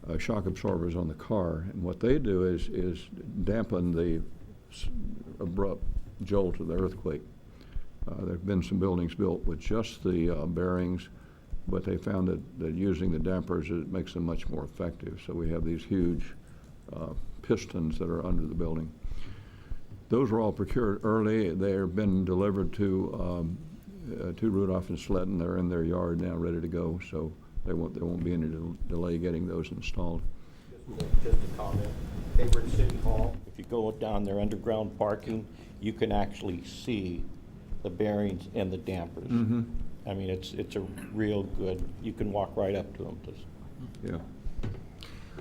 like shock absorbers on the car, and what they do is dampen the abrupt jolt of the earthquake. There have been some buildings built with just the bearings, but they found that using the dampers, it makes them much more effective. So we have these huge pistons that are under the building. Those were all procured early. They've been delivered to Rudolph and Sletton. They're in their yard now, ready to go. So there won't be any delay getting those installed. Just a comment. Hayward City Hall, if you go down their underground parking, you can actually see the bearings and the dampers. Mm-hmm. I mean, it's a real good, you can walk right up to them. Yeah.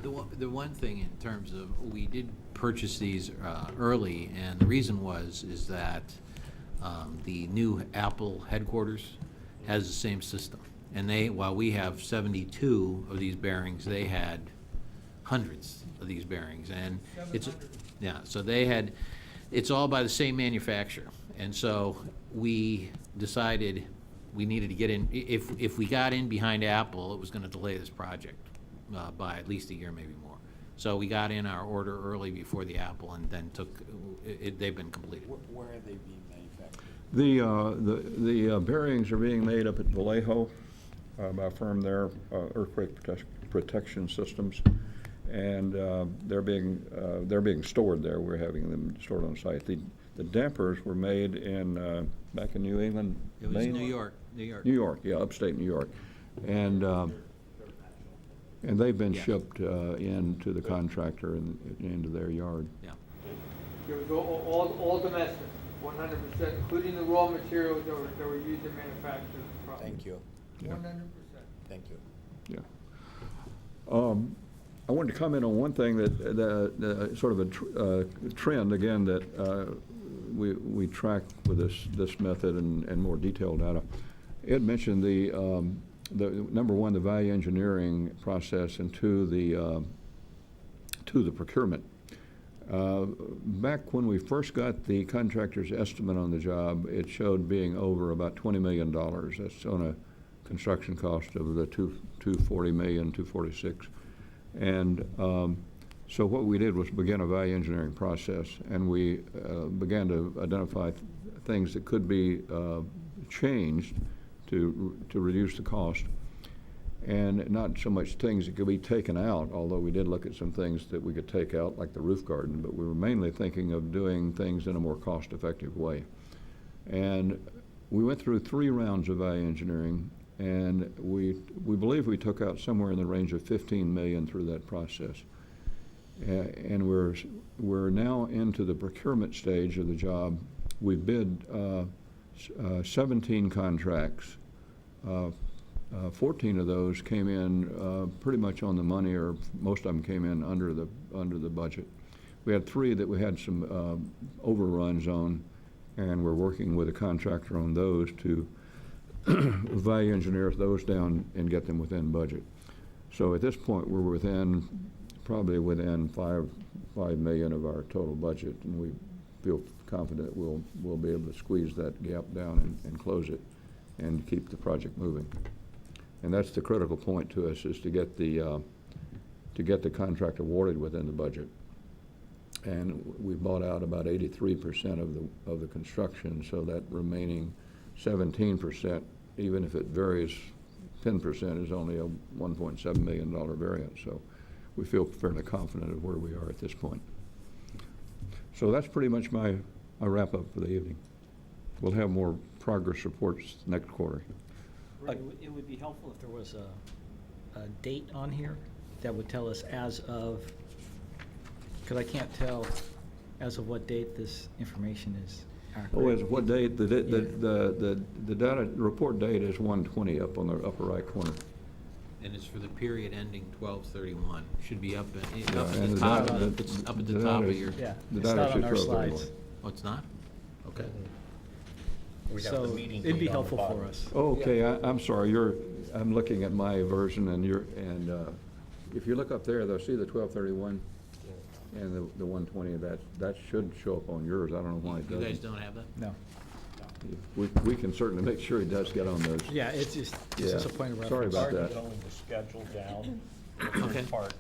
The one thing in terms of, we did purchase these early, and the reason is that the new Apple headquarters has the same system. And while we have 72 of these bearings, they had hundreds of these bearings. And so it's all by the same manufacturer. And so we decided we needed to get in. If we got in behind Apple, it was going to delay this project by at least a year, maybe more. So we got in our order early before the Apple, and then they've been completed. Where are they being manufactured? The bearings are being made up at Vallejo by a firm there, Earthquake Protection Systems, and they're being stored there. We're having them stored on site. The dampers were made back in New England. It was Maine? New York. New York, yeah, upstate New York, and they've been shipped into the contractor and into their yard. Yeah. It was all domestic, 100%, including the raw materials that were used to manufacture the product. Thank you. 100%. Thank you. Yeah. I wanted to comment on one thing that sort of a trend again that we track with this method and more detailed data. Ed mentioned the number one, the value engineering process, and two, the procurement. Back when we first got the contractor's estimate on the job, it showed being over about $20 million. That's on a construction cost of the $240 million, $246. And so what we did was begin a value engineering process, and we began to identify things that could be changed to reduce the cost, and not so much things that could be taken out, although we did look at some things that we could take out, like the roof garden, but we were mainly thinking of doing things in a more cost-effective way. And we went through 3 rounds of value engineering, and we believe we took out somewhere in the range of $15 million through that process. And we're now into the procurement stage of the job. We bid 17 contracts. 14 of those came in pretty much on the money, or most of them came in under the budget. We had 3 that we had some overruns on, and we're working with a contractor on those to value engineer those down and get them within budget. So at this point, we're probably within $5 million of our total budget, and we feel confident we'll be able to squeeze that gap down and close it and keep the project moving. And that's the critical point to us, is to get the contract awarded within the budget. And we bought out about 83% of the construction, so that remaining 17%, even if it varies 10%, is only a $1.7 million variance. So we feel fairly confident of where we are at this point. So that's pretty much my wrap-up for the evening. We'll have more progress reports next quarter. It would be helpful if there was a date on here that would tell us as of, because I can't tell as of what date this information is Oh, is what date, the data, report date is 1/20 up on the upper right corner. And it's for the period ending 12/31. Should be up at Yeah, and the the top, data- it's up at the the top data- of your, Yeah, The it's data not on should our show up slides. anyway. oh, it's not? Okay. So it'd be helpful for us. Oh, okay, I'm sorry, I'm looking at my version, and if you look up there, they'll see the 12/31 and the 1/20, that should show up on yours, I don't know why it You guys doesn't. don't have that? No. We can certainly make sure he does get on those. Yeah, it's just a point of reference. Sorry about that. Only the schedule down. Okay. The part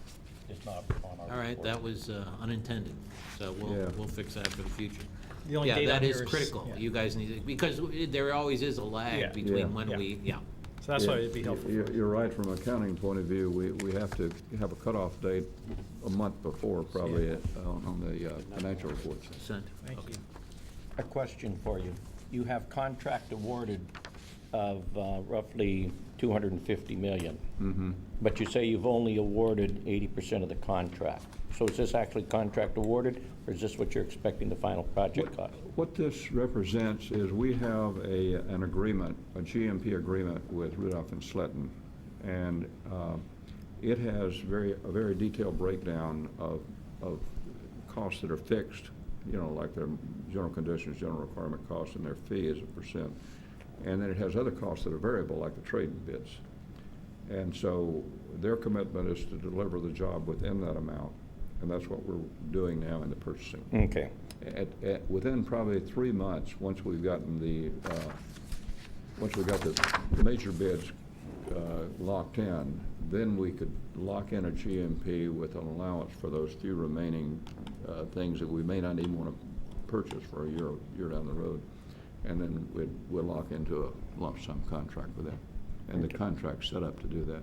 is not on our All right, report. that was unintended, so Yeah. we'll fix that for the future. The only Yeah, date on that is here critical. yeah. You guys need, because there always is a Yeah. lag Yeah. between when Yeah. we, yeah. So that's why Yeah, it'd be helpful. You're right, from an accounting point of view, we have to have a cutoff date a month before, probably, on the financial reports. Sent. Thank Okay. you. A question for you. You have contract awarded of roughly $250 million. Mm-hmm. But you say you've only awarded 80% of the contract. So is this actually contract awarded, or is this what you're expecting the final project cost? What this represents is we have an agreement, a GMP agreement with Rudolph and Sletten, and it has a very detailed breakdown of costs that are fixed, like their general conditions, general requirement costs, and their fee is a percent. And then it has other costs that are variable, like the trade bids. And so their commitment is to deliver the job within that amount, and that's what we're doing now in the purchasing. Okay. Within probably 3 months, once we've gotten once we got the major bids locked in, then we could lock in a GMP with an allowance for those few remaining things that we may not even want to purchase for a year down the road. And then we'll lock into a lump sum contract with them. And the contract's set up to do that.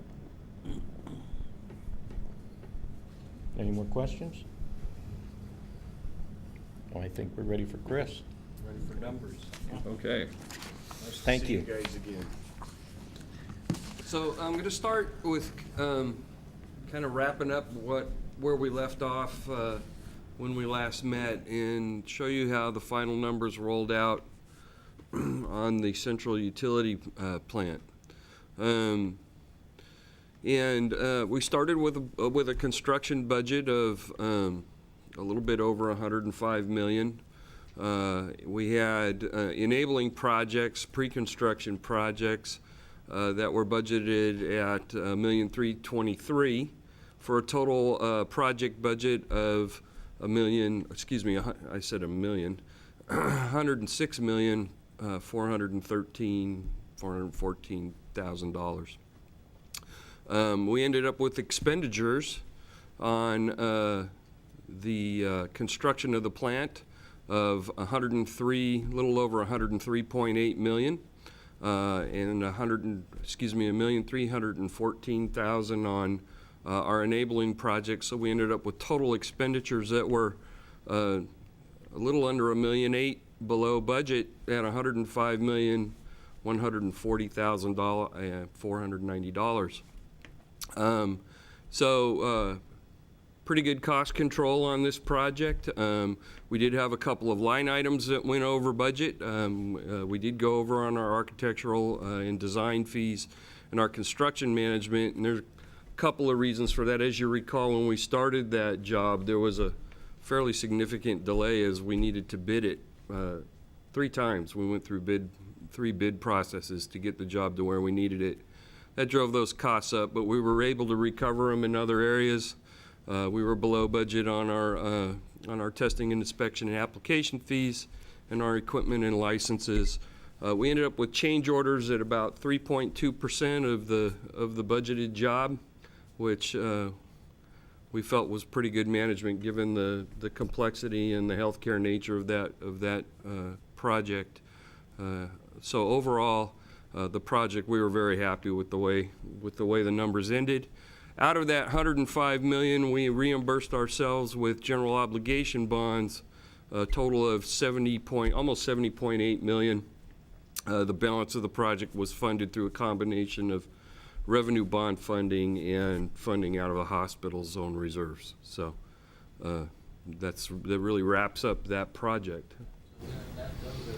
Any more questions? Well, I think we're ready for Chris. Ready for numbers. Okay. Thank you. See you guys again. So I'm going to start with kind of wrapping up where we left off when we last met, and show you how the final numbers rolled out on the central utility plant. And we started with a construction budget of a little bit over $105 million. We had enabling projects, pre-construction projects that were budgeted at $1,323,000 for a total project budget of $106,414,000. We ended up with expenditures on the construction of the plant of little over $103.8 million, and $1,314,000 on our enabling projects. So we ended up with total expenditures that were a little under $1.8 million below budget at $105,140,490. So pretty good cost control on this project. We did have a couple of line items that went over budget. We did go over on our architectural and design fees and our construction management, and there's a couple of reasons for that. As you recall, when we started that job, there was a fairly significant delay as we needed to bid it 3 times. We went through 3 bid processes to get the job to where we needed it. That drove those costs up, but we were able to recover them in other areas. We were below budget on our testing and inspection and application fees and our equipment and licenses. We ended up with change orders at about 3.2% of the budgeted job, which we felt was pretty good management given the complexity and the healthcare nature of that project. So overall, the project, we were very happy with the way the numbers ended. Out of that $105 million, we reimbursed ourselves with general obligation bonds, a total of almost $70.8 million. The balance of the project was funded through a combination of revenue bond funding and funding out of the hospital's own reserves. So that really wraps up that project. That does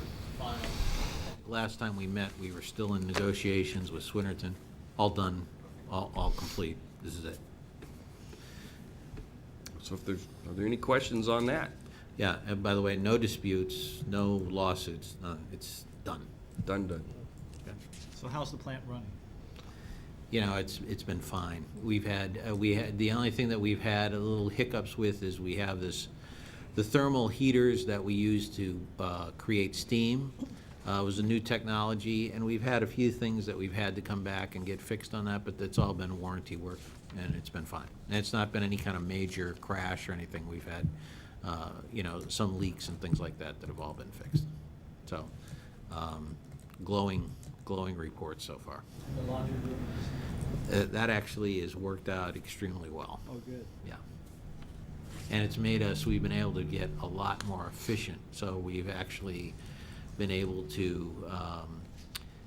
last time we met, we were still in negotiations with Swinnerton. All done, all complete. This is it. So are there any questions on that? Yeah, and by the way, no disputes, no lawsuits, none. It's done. Done. So how's the plant running? You know, it's been fine. We had, the only thing that we've had a little hiccups with is we have the thermal heaters that we use to create steam. Was a new technology, and we've had a few things that we've had to come back and get fixed on that, but that's all been warranty work, and it's been fine. And it's not been any kind of major crash or anything. We've had, you know, some leaks and things like that have all been fixed. So, glowing reports so far. The laundry room? That actually has worked out extremely well. Oh, good. Yeah. And it's made we've been able to get a lot more efficient. So we've actually been able to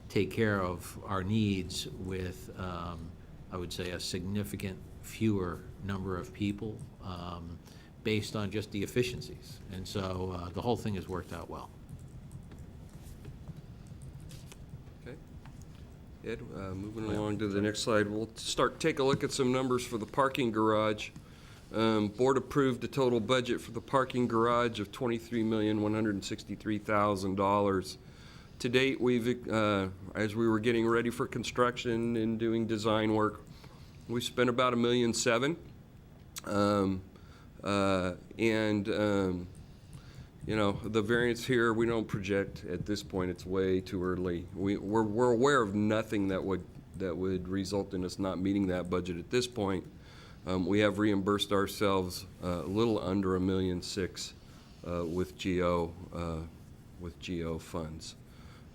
take care of our needs with, I would say, a significant fewer number of people based on just the efficiencies. And so the whole thing has worked out well. Okay. Ed, moving along to the next slide, we'll take a look at some numbers for the parking garage. Board approved a total budget for the parking garage of $23,163,000. To date, we've, as we were getting ready for construction and doing design work, we spent about $1.7 million. You know, the variance here, we don't project at this point. It's way too early. We're aware of nothing that would result in us not meeting that budget at this point. We have reimbursed ourselves a little under $1.6 million with GO funds.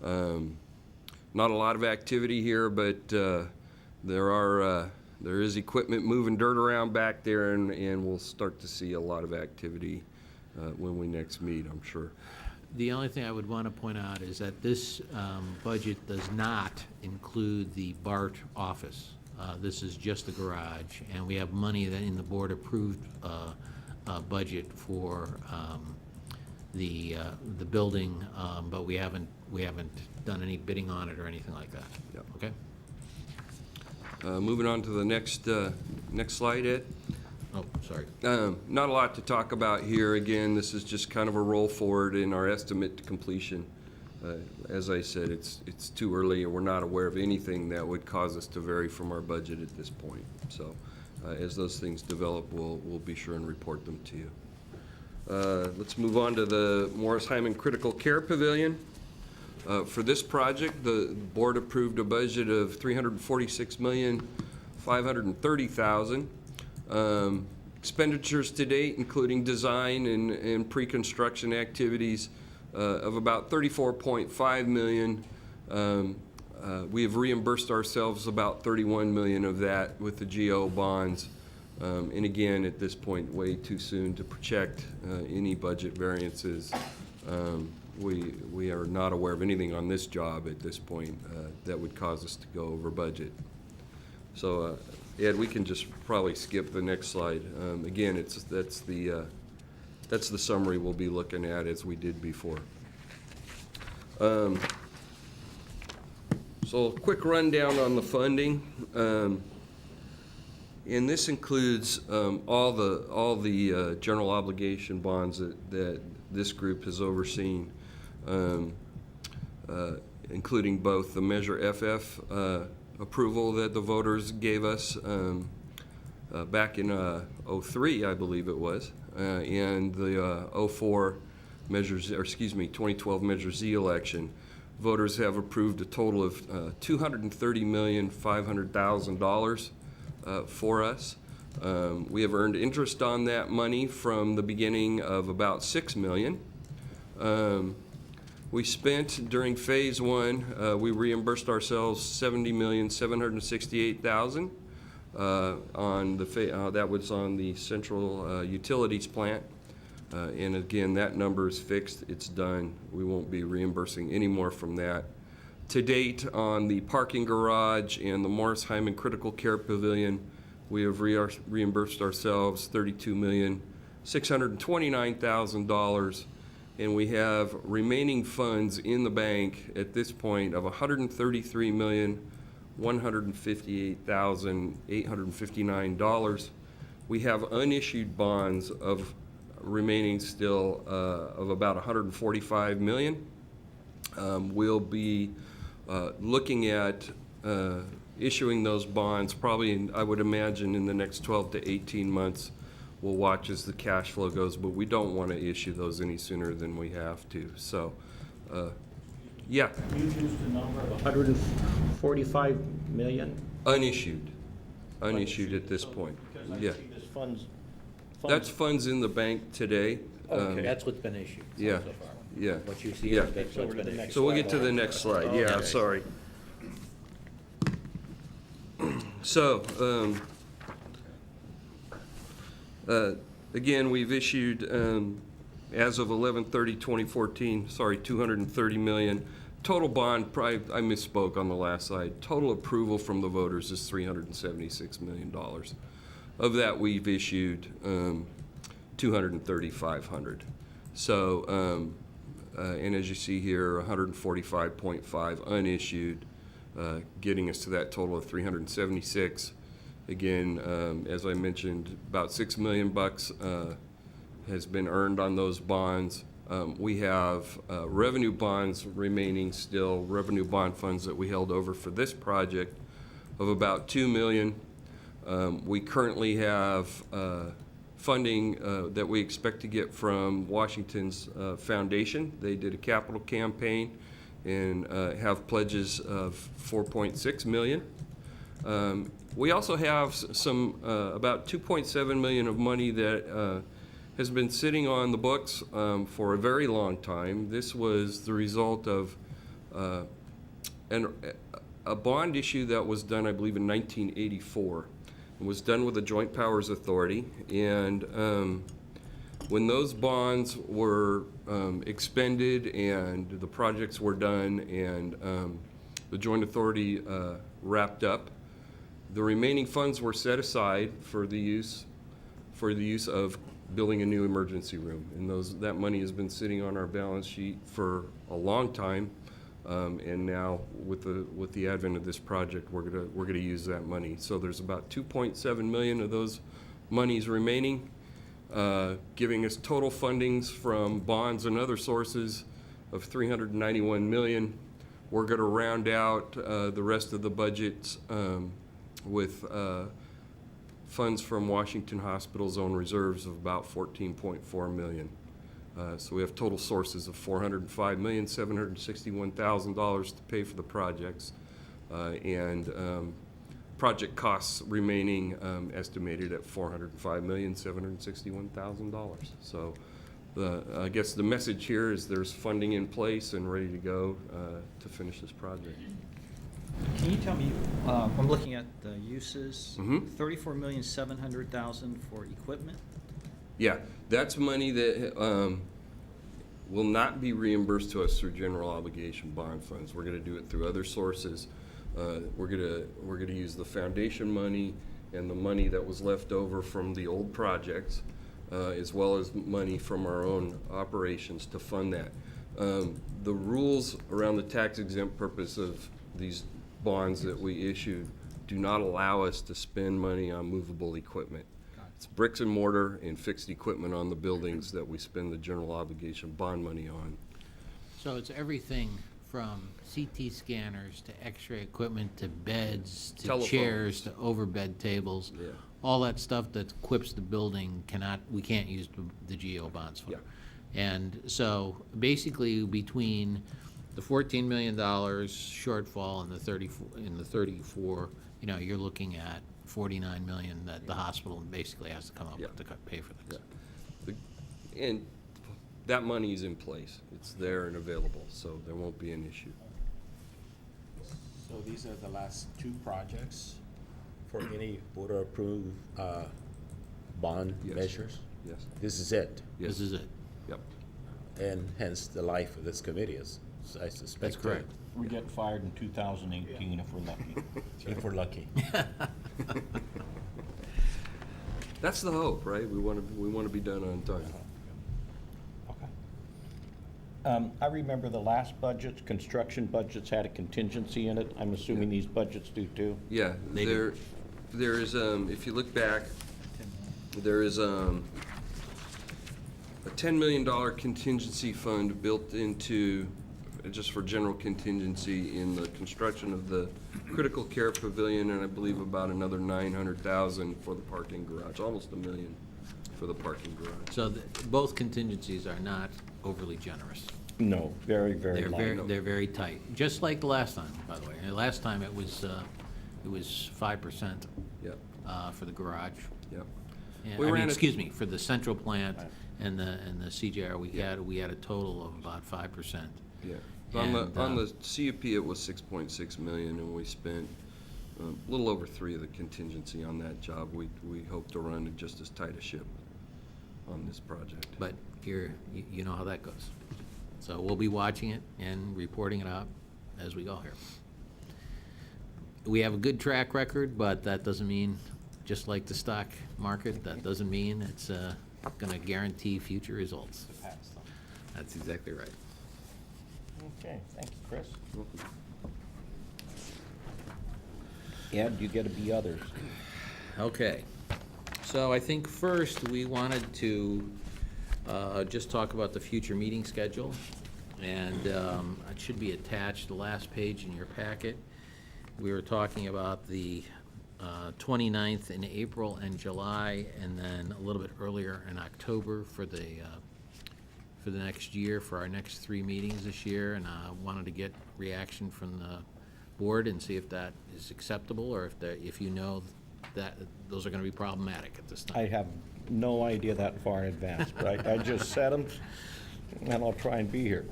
Not a lot of activity here, but there is equipment moving dirt around back there, and we'll start to see a lot of activity when we next meet, I'm sure. The only thing I would want to point out is that this budget does not include the BART office. This is just the garage, and we have money that in the board-approved budget for the building, but we haven't done any bidding on it or anything like that. Yep. Okay. Moving on to the next slide, Ed. Oh, sorry. Not a lot to talk about here. Again, this is just kind of a roll forward in our estimate to completion. As I said, it's too early, and we're not aware of anything that would cause us to vary from our budget at this point. So, as those things develop, we'll be sure and report them to you. Let's move on to the Morris Hyman Critical Care Pavilion. For this project, the board approved a budget of $346,530,000. Expenditures to date, including design and pre-construction activities, of about $34.5 million. We have reimbursed ourselves about $31 million of that with the GO bonds. And again, at this point, way too soon to project any budget variances. We are not aware of anything on this job at this point that would cause us to go over budget. So, Ed, we can just probably skip the next slide. Again, that's the summary we'll be looking at as we did before. So a quick rundown on the funding. And this includes all the general obligation bonds that this group has overseen, including both the Measure FF approval that the voters gave us back in '03, I believe it was, and the '04 measures, or excuse me, 2012 Measure Z election. Voters have approved a total of $230,500,000 for us. We have earned interest on that money from the beginning of about $6 million. We spent during phase one, we reimbursed ourselves $70,768,000 on the that was on the central utilities plant. And again, that number is fixed. It's done. We won't be reimbursing any more from that. To date, on the parking garage and the Morris Hyman Critical Care Pavilion, we have reimbursed ourselves $32,629,000, and we have remaining funds in the bank at this point of $133,158,859. We have unissued bonds of remaining still of about $145 million. We'll be looking at issuing those bonds probably, I would imagine, in the next 12 to 18 months. We'll watch as the cash flow goes, but we don't want to issue those any sooner than we have to. So, yeah, You used a number of 145 million? unissued at this point. Because I Yeah, see this funds. that's funds in the bank today. Okay. That's what's been issued Yeah, so far. yeah. What you see Yeah. is that's what's been issued. So we'll get to the next slide. Yeah, Okay. sorry. So, again, we've issued, as of 11/30/2014, 230 million. Total bond, probably, I misspoke on the last slide. Total approval from the voters is $376 million. Of that, we've issued 230,500. So, and as you see here, 145.5 unissued, getting us to that total of 376. Again, as I mentioned, about $6 million has been earned on those bonds. We have revenue bonds remaining still, revenue bond funds that we held over for this project of about $2 million. We currently have funding that we expect to get from Washington's foundation. They did a capital campaign and have pledges of $4.6 million. We also have some about $2.7 million of money that has been sitting on the books for a very long time. This was the result of a bond issue that was done, I believe, in 1984. It was done with the Joint Powers Authority, and when those bonds were expended and the projects were done and the Joint Authority wrapped up, the remaining funds were set aside for the use of building a new emergency room, and that money has been sitting on our balance sheet for a long time. And now, with the advent of this project, we're gonna use that money. So there's about 2.7 million of those monies remaining, giving us total fundings from bonds and other sources of 391 million. We're gonna round out the rest of the budget with funds from Washington Hospital's own reserves of about 14.4 million. So we have total sources of $405,761,000 to pay for the projects, and project costs remaining estimated at $405,761,000. So I guess the message here is there's funding in place and ready to go to finish this project. Can you tell me, I'm looking at the uses, Mhm. $34,700,000 for equipment? Yeah, that's money that will not be reimbursed to us through general obligation bond funds. We're gonna do it through other sources. We're gonna use the foundation money and the money that was left over from the old projects, as well as money from our own operations to fund that. The rules around the tax exempt purpose of these bonds that we issued do not allow us to spend money on movable equipment. It's bricks and mortar and fixed equipment on the buildings that we spend the general obligation bond money on. So it's everything from CT scanners to X-ray equipment to beds to Telephones. chairs to overbed tables. Yeah. All that stuff that equips the building we can't use the GO bonds for. Yeah. And so basically between the $14 million shortfall and the 34, you're looking at 49 million that the hospital basically has to come up Yeah. with to pay for this. And that money is in place. It's there and available, so there won't be an issue. So these are the last two projects for any voter-approved bond Yes. measures? Yes. This is it, Yes. This is it. Yep. and hence the life of this committee is, I suspect. That's correct. We get fired in 2018 if we're lucky. If we're lucky. That's the hope, right? We want to be done on time. Okay. I remember the last budgets, construction budgets had a contingency in it. I'm assuming these budgets do too? Yeah, They do. there is, if you look back, there is, a $10 million contingency fund built into, just for general contingency in the construction of the critical care pavilion, and I believe about another 900,000 for the parking garage, almost $1 million for the parking garage. So both contingencies are not overly generous. No, very, very light. They're very tight, just like the last time, by the way. And last time it was 5%, Yep, for the garage. yep. And- We I mean, ran it- excuse me, for the central plant and the CJR, we had a total of about 5%. Yeah, on And, the CUP, it was 6.6 million, and we spent a little over 3 of the contingency on that job. We hope to run it just as tight a ship on this project. But you know how that goes. So we'll be watching it and reporting it out as we go here. We have a good track record, but that doesn't mean, just like the stock market, that doesn't mean it's gonna guarantee future results. That's exactly right. Okay, thank you, Chris. Ed, you get to be others. Okay, so I think first we wanted to just talk about the future meeting schedule. And it should be attached, the last page in your packet. We were talking about the 29th in April and July, and then a little bit earlier in October for the next year, for our next 3 meetings this year. And I wanted to get reaction from the board and see if that is acceptable, or if you know that those are gonna be problematic at this time. I have no idea that far in advance, but I just set them, and I'll try and be here.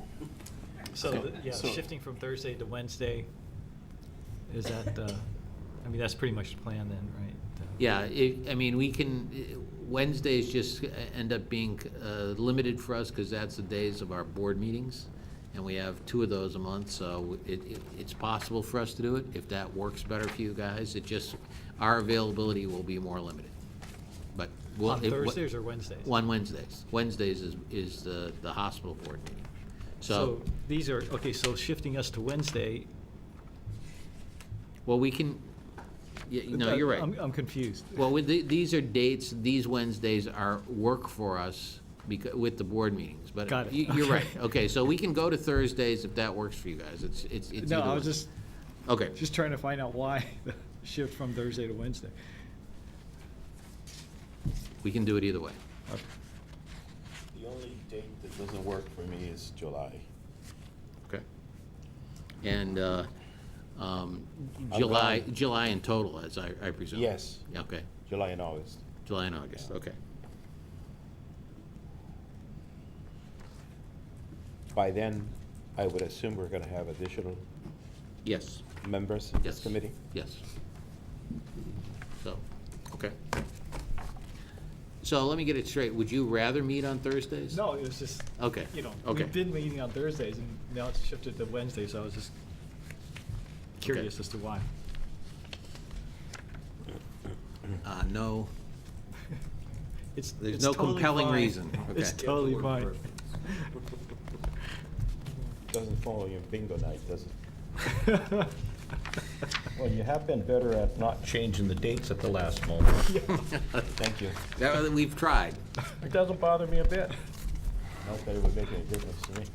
So, shifting from Thursday to Wednesday, is that, I mean, that's pretty much the plan then, right? Yeah, I mean, we can, Wednesdays just end up being limited for us, because that's the days of our board meetings, and we have 2 of those a month, so it's possible for us to do it, if that works better for you guys. It just, our availability will be more limited. But we'll. On Thursdays or Wednesdays? On Wednesdays. Wednesdays is the hospital board meeting. So, These are, okay, so shifting us to Wednesday. well, we can, no, you're right. I'm confused. Well, these are dates, these Wednesdays work for us with the board meetings, but Got it. you're right. Okay. Okay, so we can go to Thursdays if that works for you guys. It's No, either I was one. Okay, just trying to find out why the shift from Thursday to Wednesday. we can do it either way. The only date that doesn't work for me is July. Okay. And gone. July in total, as I presume? Yes, Yeah, okay, July and August. July and August, okay. By then, I would assume we're gonna have additional Yes, members in this Yes. committee? yes. So, okay. So let me get it straight. Would you rather meet on Thursdays? No, it was just, Okay, you know, okay. we've been meeting on Thursdays, and now it's shifted to Wednesdays, so I was just curious as to why. No, It's There's it's no totally compelling fine. reason. It's Okay. totally fine. Doesn't fall in bingo night, does it? Well, you have been better at not changing the dates at the last moment. Thank you. we've tried. It doesn't bother me a bit. Not that it would make any difference to me.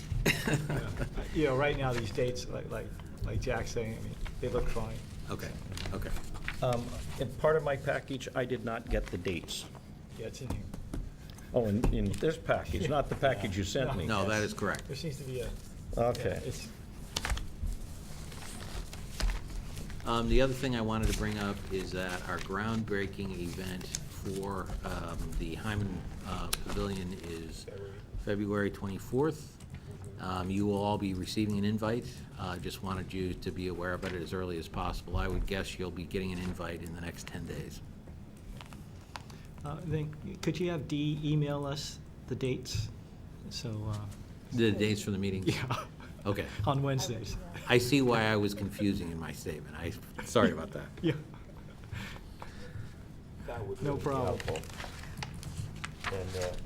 You know, right now, these dates, like Jack's saying, I mean, they look fine. Okay, okay. In part of my package, I did not get the dates. Yeah, it's in here. Oh, in this package, not the package you sent me. No, that is correct. There seems to be a, Okay. it's, The other thing I wanted to bring up is that our groundbreaking event for the Hyman Pavilion is February 24th. You will all be receiving an invite. Just wanted you to be aware of it as early as possible. I would guess you'll be getting an invite in the next 10 days. then, could you have Dee email us the dates? So, The dates for the meetings? yeah, Okay. on Wednesdays. I see why I was confusing in my statement. Sorry about that. Yeah. That would No really be problem. helpful. And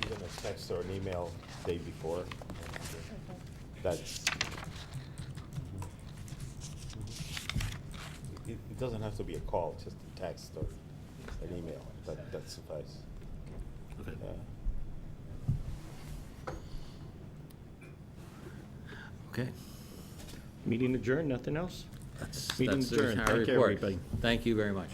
even a text or an email day before. that's, it doesn't have to be a call, just a text or an email, that suffice. Okay. Okay. Meeting adjourned, nothing else? That's Meeting the adjourned. entire Thank you, report. everybody. Thank you very much.